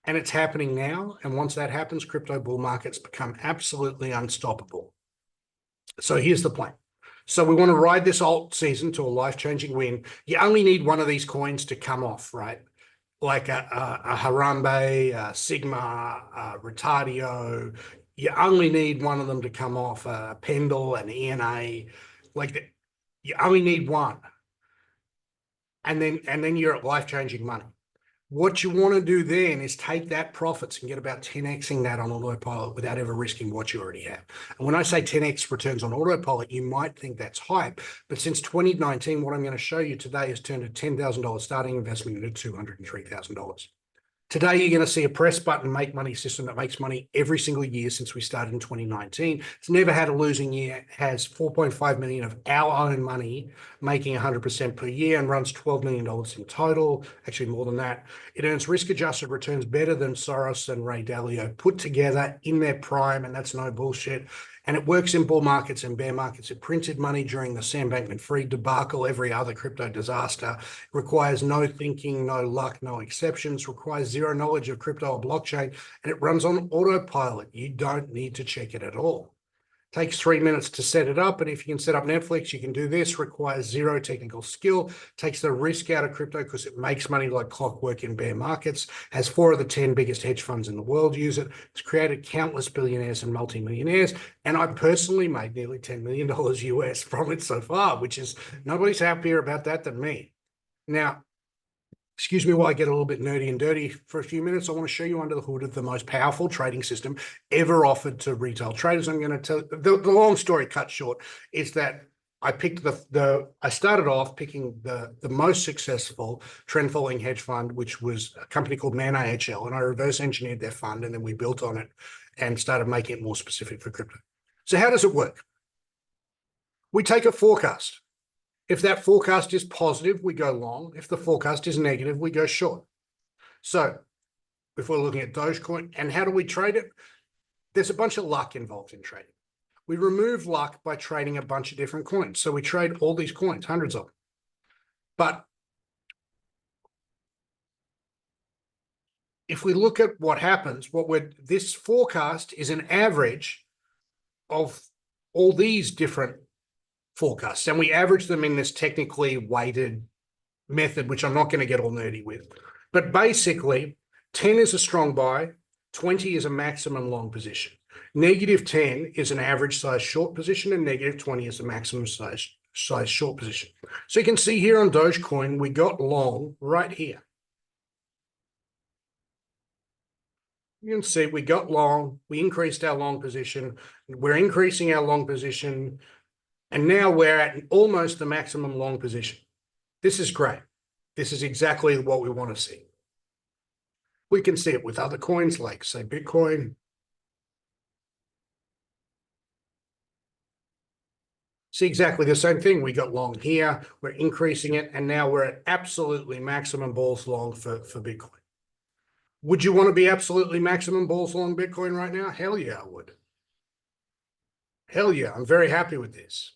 And it's happening now. And once that happens, crypto bull markets become absolutely unstoppable. So here's the plan. So we want to ride this alt season to a life-changing win. You only need one of these coins to come off, right? Like a Harambe, a Sigma, a Retardio. You only need one of them to come off, a Pendle, an ENA. You only need one. And then you're at life-changing money. What you want to do then is take that profits and get about 10xing that on autopilot without ever risking what you already have. And when I say 10x returns on autopilot, you might think that's hype, but since 2019, what I'm going to show you today has turned a $10,000 starting investment into $203,000. Today, you're going to see a press button make money system that makes money every single year since we started in 2019. It's never had a losing year, has 4.5 million of our own money, making 100% per year, and runs $12 million in total, actually more than that. It earns risk-adjusted returns better than Soros and Ray Dalio put together in their prime, and that's no bullshit. And it works in bull markets and bear markets. It printed money during the Sam Bankman-Fried debacle, every other crypto disaster. It requires no thinking, no luck, no exceptions, requires zero knowledge of crypto or blockchain, and it runs on autopilot. You don't need to check it at all. Takes 3 minutes to set it up, and if you can set up Netflix, you can do this. Requires zero technical skill, takes the risk out of crypto because it makes money like clockwork in bear markets, has 4 of the 10 biggest hedge funds in the world use it. It's created countless billionaires and multimillionaires, and I personally made nearly $10 million US from it so far, which is, nobody's happier about that than me. Now, excuse me while I get a little bit nerdy and dirty for a few minutes. I want to show you under the hood of the most powerful trading system ever offered to retail traders. I'm going to tell the long story cut short is that I picked I started off picking the most successful trend following hedge fund, which was a company called Man AHL, and I reverse engineered their fund, and then we built on it and started making it more specific for crypto. So how does it work? We take a forecast. If that forecast is positive, we go long. If the forecast is negative, we go short. So if we're looking at Dogecoin, and how do we trade it? There's a bunch of luck involved in trading. We remove luck by trading a bunch of different coins. So we trade all these coins, hundreds of them. But if we look at what happens, this forecast is an average of all these different forecasts, and we average them in this technically weighted method, which I'm not going to get all nerdy with. But basically, 10 is a strong buy, 20 is a maximum long position. -10 is an average size short position, and -20 is a maximum size short position. So you can see here on Dogecoin, we got long right here. You can see we got long, we increased our long position, we're increasing our long position, and now we're at almost the maximum long position. This is great. This is exactly what we want to see. We can see it with other coins like, say, Bitcoin. See exactly the same thing. We got long here, we're increasing it, and now we're at absolutely maximum balls long for Bitcoin. Would you want to be absolutely maximum balls long Bitcoin right now? Hell yeah, I would. Hell yeah, I'm very happy with this.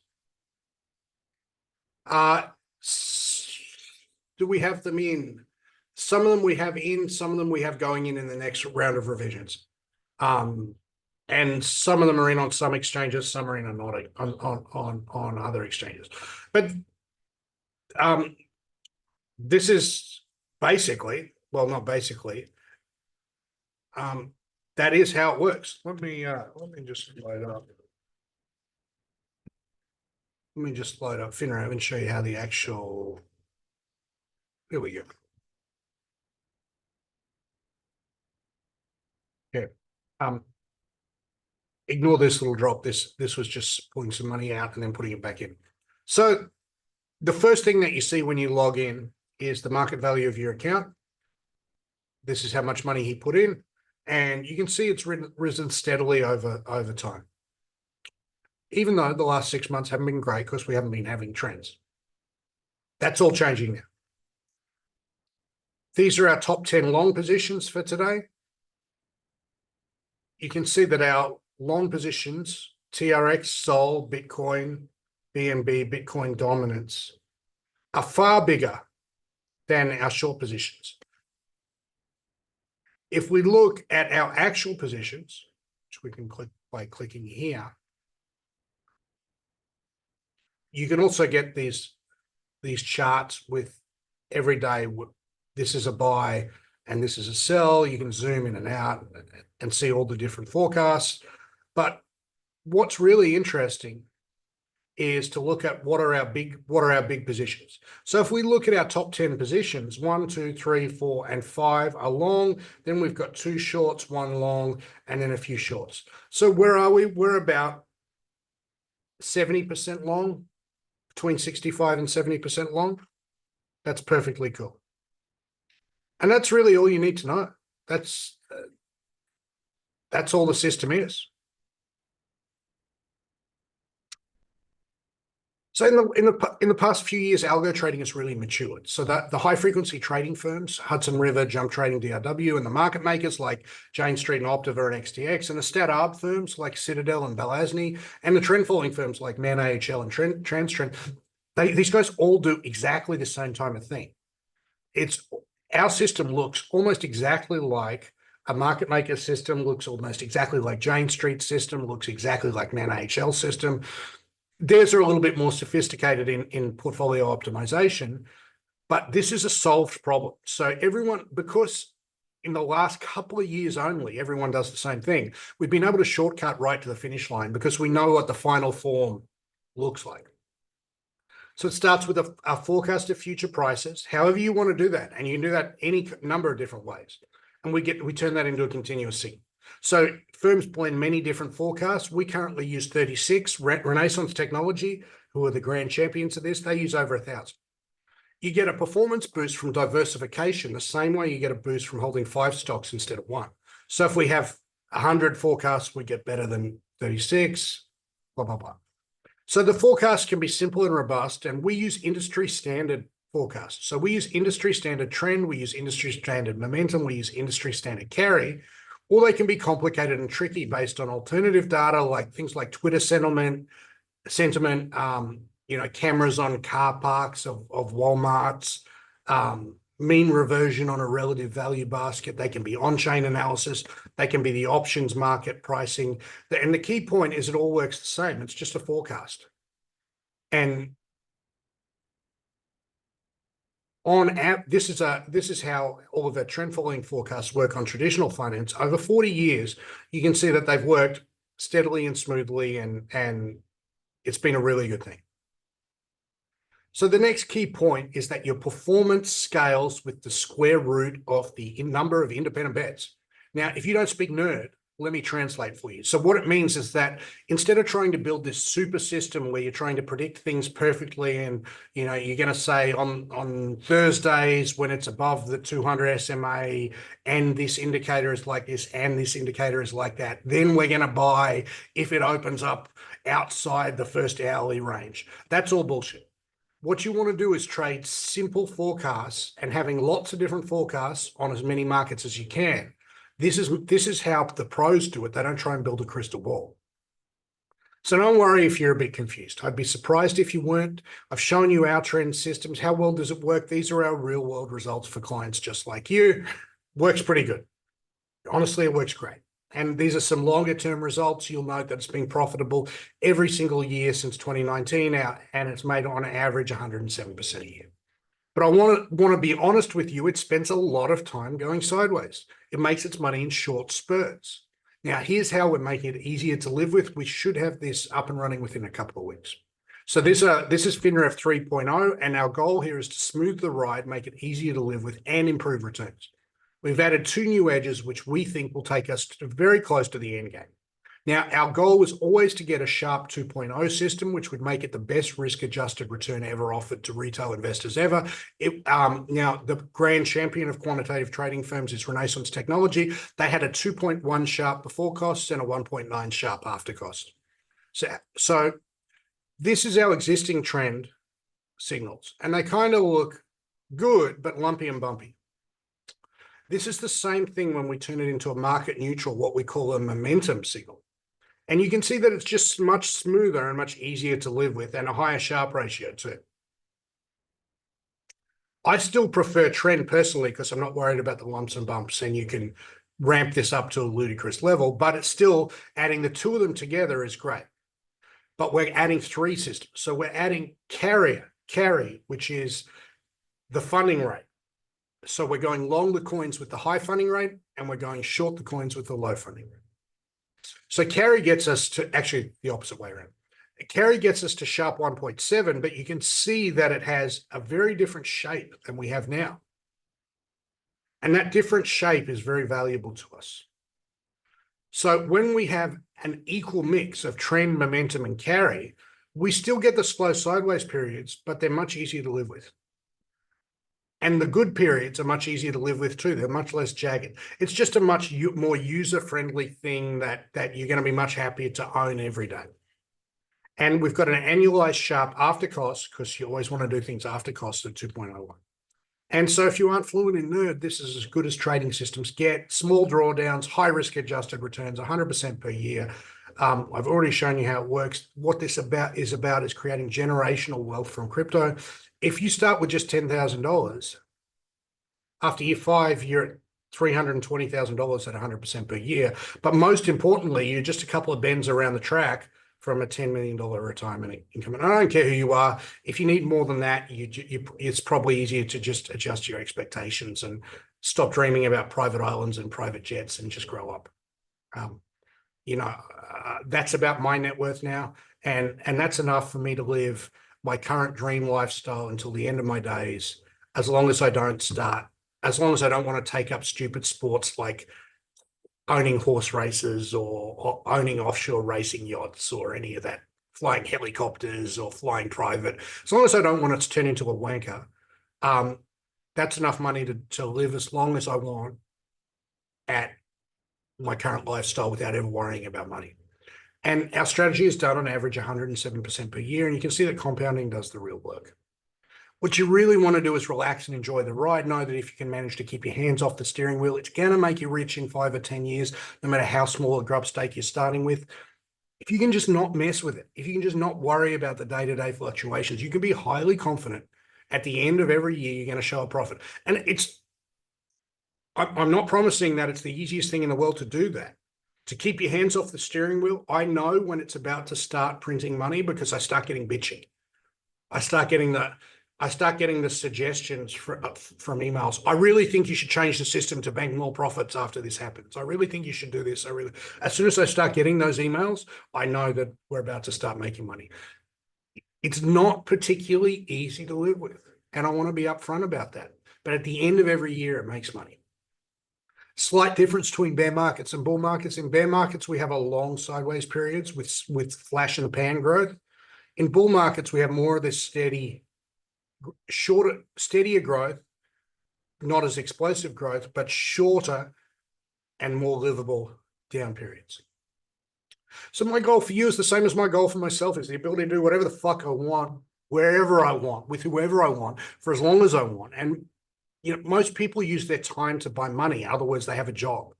Do we have them in? Some of them we have in, some of them we have going in the next round of revisions. And some of them are in on some exchanges, some are in on not on other exchanges. But this is basically, well, not basically, that is how it works. Let me just load up. Let me just load up FINRA and show you how the actual. Here we go. Okay. Ignore this little drop. This was just pulling some money out and then putting it back in. So The first thing that you see when you log in is the market value of your account. This is how much money he put in. And you can see it's risen steadily over time. Even though the last 6 months haven't been great because we haven't been having trends. That's all changing now. These are our top 10 long positions for today. You can see that our long positions, TRX, Sol, Bitcoin, BNB, Bitcoin dominance, are far bigger than our short positions. If we look at our actual positions, which we can click by clicking here, you can also get these charts with every day. This is a buy and this is a sell. You can zoom in and out and see all the different forecasts. But what's really interesting is to look at what are our big positions. So if we look at our top 10 positions, 1, 2, 3, 4, and 5 are long. Then we've got 2 shorts, 1 long, and then a few shorts. So where are we? We're about 70% long, between 65 and 70% long. That's perfectly cool. And that's really all you need to know. That's all the system is. So in the past few years, algo trading has really matured. So that the high frequency trading firms, Hudson River, Jump Trading, DRW, and the market makers like Jane Street and Optiva and XTX, and the stat arb firms like Citadel and Belasny, and the trend following firms like Man AHL and TransTrend, these guys all do exactly the same type of thing. Our system looks almost exactly like a market maker system, looks almost exactly like Jane Street system, looks exactly like Man AHL system. Theirs are a little bit more sophisticated in portfolio optimization, but this is a solved problem. So everyone, because in the last couple of years only, everyone does the same thing. We've been able to shortcut right to the finish line because we know what the final form looks like. So it starts with a forecast of future prices, however you want to do that. And you can do that any number of different ways. And we turn that into a continuous signal. So firms blend many different forecasts. We currently use 36. Renaissance Technology, who are the grand champions of this, they use over 1,000. You get a performance boost from diversification the same way you get a boost from holding 5 stocks instead of 1. So if we have 100 forecasts, we get better than 36, blah, blah, blah. So the forecast can be simple and robust, and we use industry standard forecasts. So we use industry standard trend, we use industry standard momentum, we use industry standard carry, or they can be complicated and tricky based on alternative data, like things like Twitter sentiment, cameras on car parks of Walmarts, mean reversion on a relative value basket. They can be on-chain analysis. They can be the options market pricing. And the key point is it all works the same. It's just a forecast. And this is how all of our trend following forecasts work on traditional finance. Over 40 years, you can see that they've worked steadily and smoothly, and it's been a really good thing. So the next key point is that your performance scales with the square root of the number of independent bets. Now, if you don't speak nerd, let me translate for you. So what it means is that instead of trying to build this super system where you're trying to predict things perfectly, and you're going to say on Thursdays when it's above the 200 SMA and this indicator is like this and this indicator is like that, then we're going to buy if it opens up outside the first hourly range. That's all bullshit. What you want to do is trade simple forecasts, and having lots of different forecasts on as many markets as you can. This is how the pros do it. They don't try and build a crystal ball. So don't worry if you're a bit confused. I'd be surprised if you weren't. I've shown you our trend systems. How well does it work? These are our real world results for clients just like you. Works pretty good. Honestly, it works great. And these are some longer term results. You'll note that it's been profitable every single year since 2019, and it's made on average 107% a year. But I want to be honest with you, it spends a lot of time going sideways. It makes its money in short spurts. Now, here's how we're making it easier to live with. We should have this up and running within a couple of weeks. So this is FinRev 3.0, and our goal here is to smooth the ride, make it easier to live with, and improve returns. We've added 2 new edges, which we think will take us very close to the end game. Now, our goal was always to get a sharp 2.0 system, which would make it the best risk-adjusted return ever offered to retail investors ever. Now, the grand champion of quantitative trading firms is Renaissance Technology. They had a 2.1 sharp before costs and a 1.9 sharp after cost. So this is our existing trend signals, and they kind of look good, but lumpy and bumpy. This is the same thing when we turn it into a market neutral, what we call a momentum signal. And you can see that it's just much smoother and much easier to live with, and a higher Sharpe ratio too. I still prefer trend personally because I'm not worried about the lumps and bumps, and you can ramp this up to a ludicrous level, but it's still adding the two of them together is great. But we're adding three systems. So we're adding carry, which is the funding rate. So we're going long the coins with the high funding rate, and we're going short the coins with the low funding rate. So carry gets us to actually the opposite way around. Carry gets us to sharp 1.7, but you can see that it has a very different shape than we have now. And that different shape is very valuable to us. So when we have an equal mix of trend, momentum, and carry, we still get the slow sideways periods, but they're much easier to live with. And the good periods are much easier to live with too. They're much less jagged. It's just a much more user-friendly thing that you're going to be much happier to own every day. And we've got an annualized sharp after cost, because you always want to do things after cost at 2.01. And so if you aren't fluent in NERD, this is as good as trading systems get. Small drawdowns, high risk adjusted returns, 100% per year. I've already shown you how it works. What this is creating generational wealth from crypto. If you start with just $10,000, after year 5, you're at $320,000 at 100% per year. But most importantly, you're just a couple of bends around the track from a $10 million retirement income. And I don't care who you are. If you need more than that, it's probably easier to just adjust your expectations and stop dreaming about private islands and private jets and just grow up. That's about my net worth now. And that's enough for me to live my current dream lifestyle until the end of my days, as long as I don't want to take up stupid sports like owning horse races or owning offshore racing yachts or any of that, flying helicopters or flying private. As long as I don't want it to turn into a wanker, that's enough money to live as long as I want at my current lifestyle without ever worrying about money. And our strategy is done on average 107% per year. And you can see that compounding does the real work. What you really want to do is relax and enjoy the ride. Know that if you can manage to keep your hands off the steering wheel, it's going to make you rich in 5 or 10 years, no matter how small a grub stake you're starting with. If you can just not mess with it, if you can just not worry about the day-to-day fluctuations, you can be highly confident at the end of every year you're going to show a profit. And I'm not promising that it's the easiest thing in the world to do that. To keep your hands off the steering wheel, I know when it's about to start printing money because I start getting bitchy. I start getting the suggestions from emails. I really think you should change the system to bank more profits after this happens. I really think you should do this. As soon as I start getting those emails, I know that we're about to start making money. It's not particularly easy to live with, and I want to be upfront about that. But at the end of every year, it makes money. Slight difference between bear markets and bull markets. In bear markets, we have a long sideways periods with flash in the pan growth. In bull markets, we have more of this steadier growth, not as explosive growth, but shorter and more livable down periods. So my goal for you is the same as my goal for myself, is the ability to do whatever the fuck I want, wherever I want, with whoever I want, for as long as I want. And most people use their time to buy money. In other words, they have a job.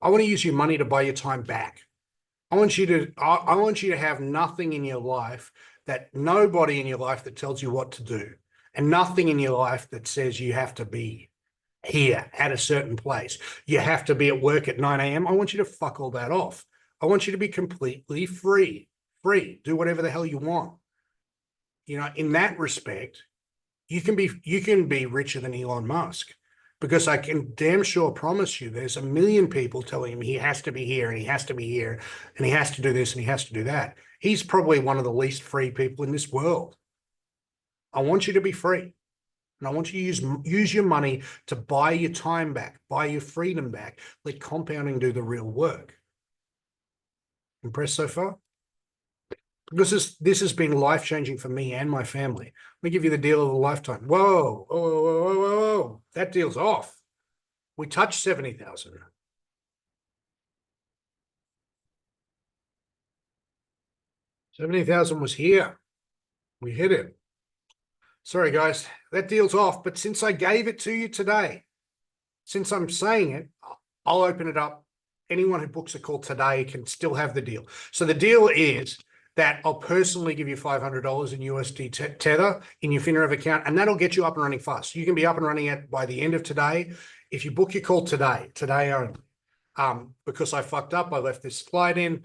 I want to use your money to buy your time back. I want you to have nothing in your life, nobody in your life that tells you what to do, and nothing in your life that says you have to be here at a certain place. You have to be at work at 9 a.m. I want you to fuck all that off. I want you to be completely free. Do whatever the hell you want. In that respect, you can be richer than Elon Musk, because I can damn sure promise you there's a million people telling him he has to be here and he has to be here and he has to do this and he has to do that. He's probably one of the least free people in this world. I want you to be free. And I want you to use your money to buy your time back, buy your freedom back. Let compounding do the real work. Impressed so far? Because this has been life-changing for me and my family. Let me give you the deal of a lifetime. Whoa, whoa, whoa, whoa, whoa, whoa. That deal's off. We touched 70,000. 70,000 was here. We hit it. Sorry, guys, that deal's off. But since I gave it to you today, since I'm saying it, I'll open it up. Anyone who books a call today can still have the deal. So the deal is that I'll personally give you $500 in USD Tether in your FinRev account, and that'll get you up and running fast. You can be up and running by the end of today. If you book your call today only, because I fucked up, I left this slide in.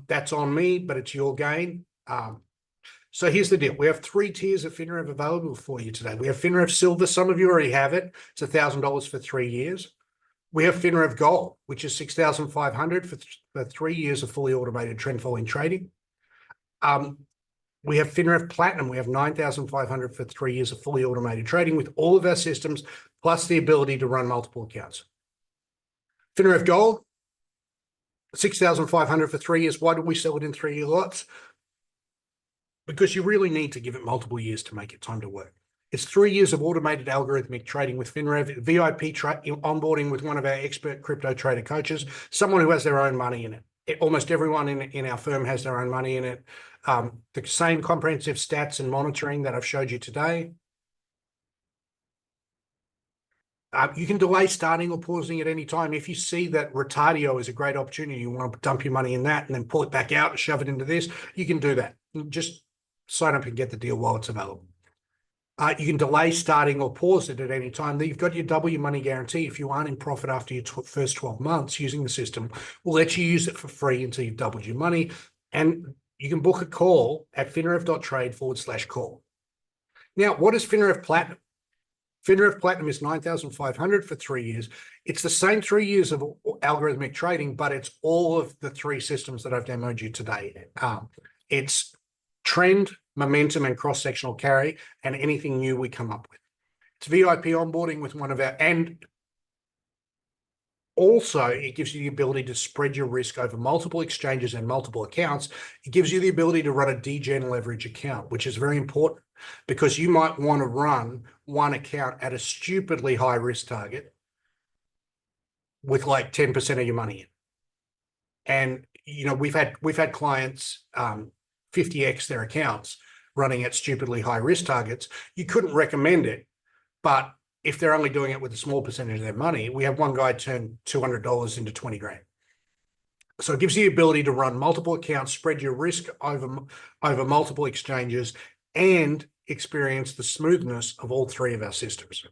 That's on me, but it's your gain. So here's the deal. We have 3 tiers of FinRev available for you today. We have FinRev Silver. Some of you already have it. It's $1,000 for 3 years. We have FinRev Gold, which is $6,500 for 3 years of fully automated trend following trading. We have FinRev Platinum. We have $9,500 for 3 years of fully automated trading with all of our systems, plus the ability to run multiple accounts. FinRev Gold, $6,500 for 3 years. Why do we sell it in 3-year lots? Because you really need to give it multiple years to make it time to work. It's 3 years of automated algorithmic trading with FinRev, VIP onboarding with one of our expert crypto trader coaches, someone who has their own money in it. Almost everyone in our firm has their own money in it. The same comprehensive stats and monitoring that I've showed you today. You can delay starting or pausing at any time. If you see that Retardio is a great opportunity, you want to dump your money in that and then pull it back out and shove it into this, you can do that. Just sign up and get the deal while it's available. You can delay starting or pause it at any time. You've got your double your money guarantee. If you aren't in profit after your first 12 months using the system, we'll let you use it for free until you've doubled your money. And you can book a call at finrev.trade/call. Now, what is FinRev Platinum? FinRev Platinum is $9,500 for 3 years. It's the same 3 years of algorithmic trading, but it's all of the 3 systems that I've demoed you today. It's trend, momentum, and cross-sectional carry, and anything new we come up with. It's VIP onboarding with one of our, and also it gives you the ability to spread your risk over multiple exchanges and multiple accounts. It gives you the ability to run a degen leverage account, which is very important because you might want to run one account at a stupidly high risk target with like 10% of your money in. And, you know, we've had clients 50x their accounts running at stupidly high risk targets. You couldn't recommend it, but if they're only doing it with a small percentage of their money, we have one guy turn $200 into 20 grand. So it gives you the ability to run multiple accounts, spread your risk over multiple exchanges, and experience the smoothness of all 3 of our systems.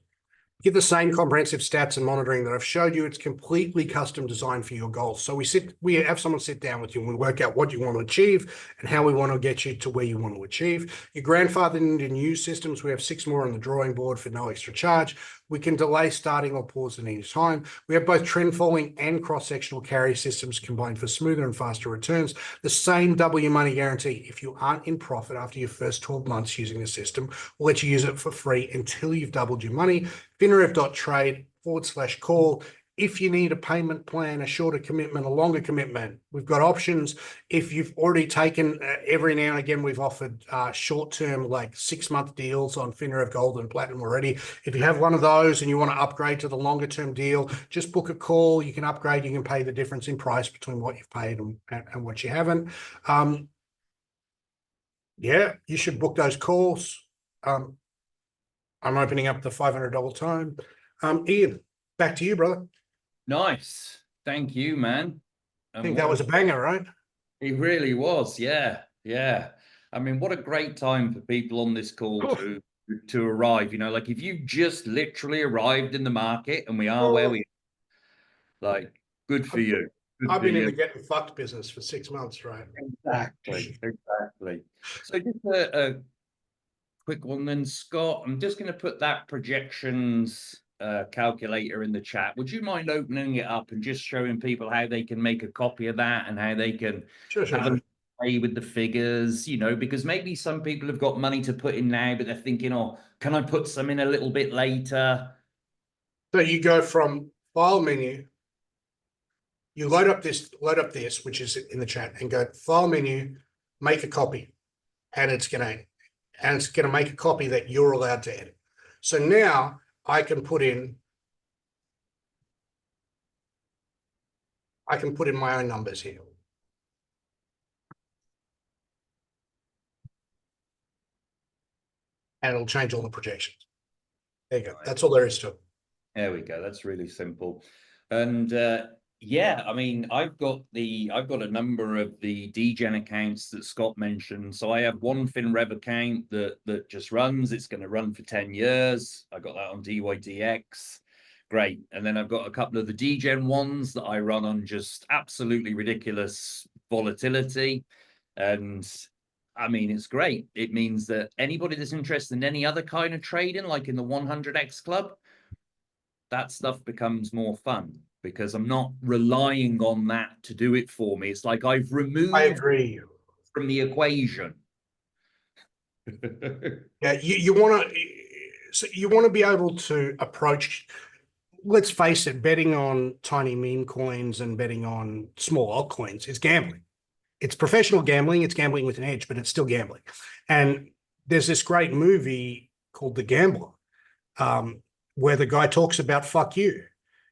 Get the same comprehensive stats and monitoring that I've showed you. It's completely custom designed for your goals. So we have someone sit down with you and we work out what you want to achieve and how we want to get you to where you want to achieve. Your grandfathered into new systems, we have 6 more on the drawing board for no extra charge. We can delay starting or pause at any time. We have both trend following and cross-sectional carry systems combined for smoother and faster returns. The same double your money guarantee. If you aren't in profit after your first 12 months using the system, we'll let you use it for free until you've doubled your money. finrev.trade/call. If you need a payment plan, a shorter commitment, a longer commitment, we've got options. If you've already taken, every now and again, we've offered short-term, like 6-month deals on FinRev Gold and Platinum already. If you have one of those and you want to upgrade to the longer-term deal, just book a call. You can upgrade. You can pay the difference in price between what you've paid and what you haven't. Yeah, you should book those calls. I'm opening up the $500 time. Ian, back to you, brother. Nice. Thank you, man. I think that was a banger, right? It really was. Yeah. Yeah. I mean, what a great time for people on this call to arrive. You know, like if you just literally arrived in the market and we are where we are, like, good for you. I've been in the getting fucked business for 6 months, right? Exactly. Exactly. So just a quick one then, Scott. I'm just going to put that projections calculator in the chat. Would you mind opening it up and just showing people how they can make a copy of that and how they can have a play with the figures, you know, because maybe some people have got money to put in now, but they're thinking, oh, can I put some in a little bit later? So you go from file menu You load up this, which is in the chat, and go file menu, make a copy, and it's gonna make a copy that you're allowed to edit. So now I can put in my own numbers here. And it'll change all the projections. There you go. That's all there is to it. There we go. That's really simple. And yeah, I mean, I've got a number of the degen accounts that Scott mentioned. So I have one FinRev account that just runs. It's going to run for 10 years. I got that on DYDX. Great. And then I've got a couple of the degen ones that I run on just absolutely ridiculous volatility. And I mean, it's great. It means that anybody that's interested in any other kind of trading, like in the 100X club, that stuff becomes more fun because I'm not relying on that to do it for me. It's like I've removed I agree from the equation. Yeah, you want to be able to approach. Let's face it, betting on tiny meme coins and betting on small altcoins is gambling. It's professional gambling. It's gambling with an edge, but it's still gambling. And there's this great movie called The Gambler, where the guy talks about fuck you.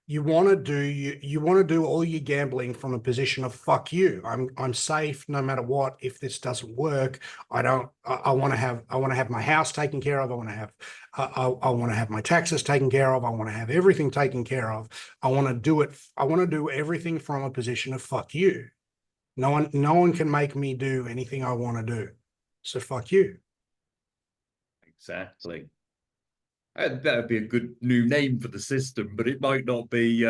You want to do all your gambling from a position of fuck you. I'm safe no matter what. If this doesn't work, I want to have my house taken care of. I want to have my taxes taken care of. I want to have everything taken care of. I want to do everything from a position of fuck you. No one can make me do anything I want to do. So fuck you. Exactly. That would be a good new name for the system, but it might not be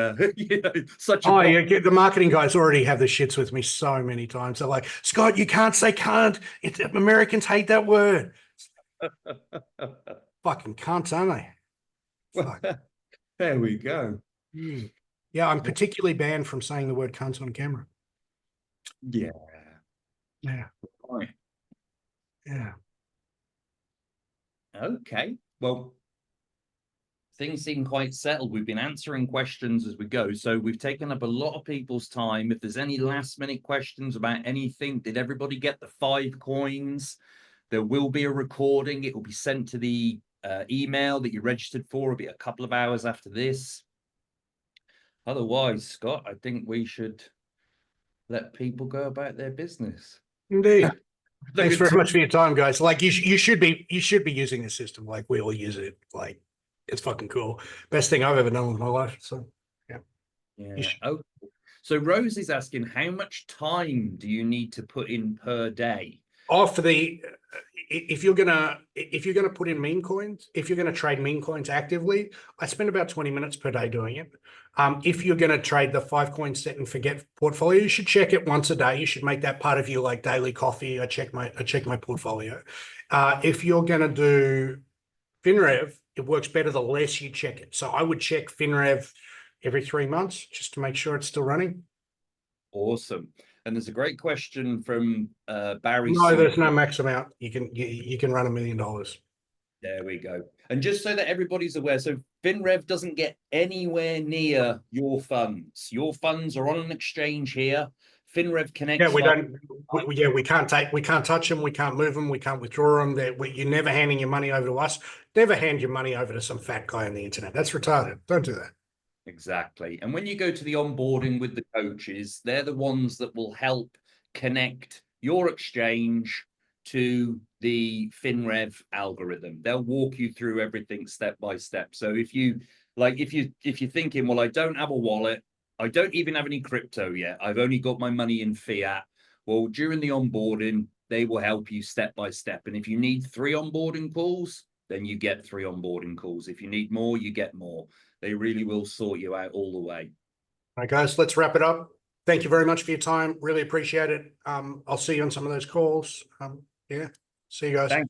such a... Oh, yeah, the marketing guys already have the shits with me so many times. They're like, Scott, you can't say cunt. Americans hate that word. Fucking cunts, aren't they? Fuck. There we go. Yeah, I'm particularly banned from saying the word cunt on camera. Yeah. Yeah. Right. Yeah. Okay. Well, things seem quite settled. We've been answering questions as we go. So we've taken up a lot of people's time. If there's any last minute questions about anything, did everybody get the 5 coins? There will be a recording. It will be sent to the email that you registered for. It'll be a couple of hours after this. Otherwise, Scott, I think we should let people go about their business. Indeed. Thanks very much for your time, guys. Like you should be using this system. Like we all use it. Like it's fucking cool. Best thing I've ever done with my life. So yeah. Oh, so Rose is asking, how much time do you need to put in per day? For the if you're gonna put in meme coins, if you're gonna trade meme coins actively, I spend about 20 minutes per day doing it. If you're gonna trade the 5 coin set and forget portfolio, you should check it once a day. You should make that part of your like daily coffee. I check my portfolio. If you're gonna do FinRev, it works better the less you check it. So I would check FinRev every 3 months just to make sure it's still running. Awesome. And there's a great question from Barry. No, there's no max amount. You can run $1 million. There we go. And just so that everybody's aware, so FinRev doesn't get anywhere near your funds. Your funds are on an exchange here. FinRev connects. Yeah, we don't. We can't touch them. We can't move them. We can't withdraw them. You're never handing your money over to us. Never hand your money over to some fat guy on the internet. That's retarded. Don't do that. Exactly. And when you go to the onboarding with the coaches, they're the ones that will help connect your exchange to the FinRev algorithm. They'll walk you through everything step by step. So if you're thinking, well, I don't have a wallet, I don't even have any crypto yet, I've only got my money in fiat. Well, during the onboarding, they will help you step by step. And if you need 3 onboarding calls, then you get 3 onboarding calls. If you need more, you get more. They really will sort you out all the way. All right, guys, let's wrap it up. Thank you very much for your time. Really appreciate it. I'll see you on some of those calls. Yeah, see you guys. Thanks.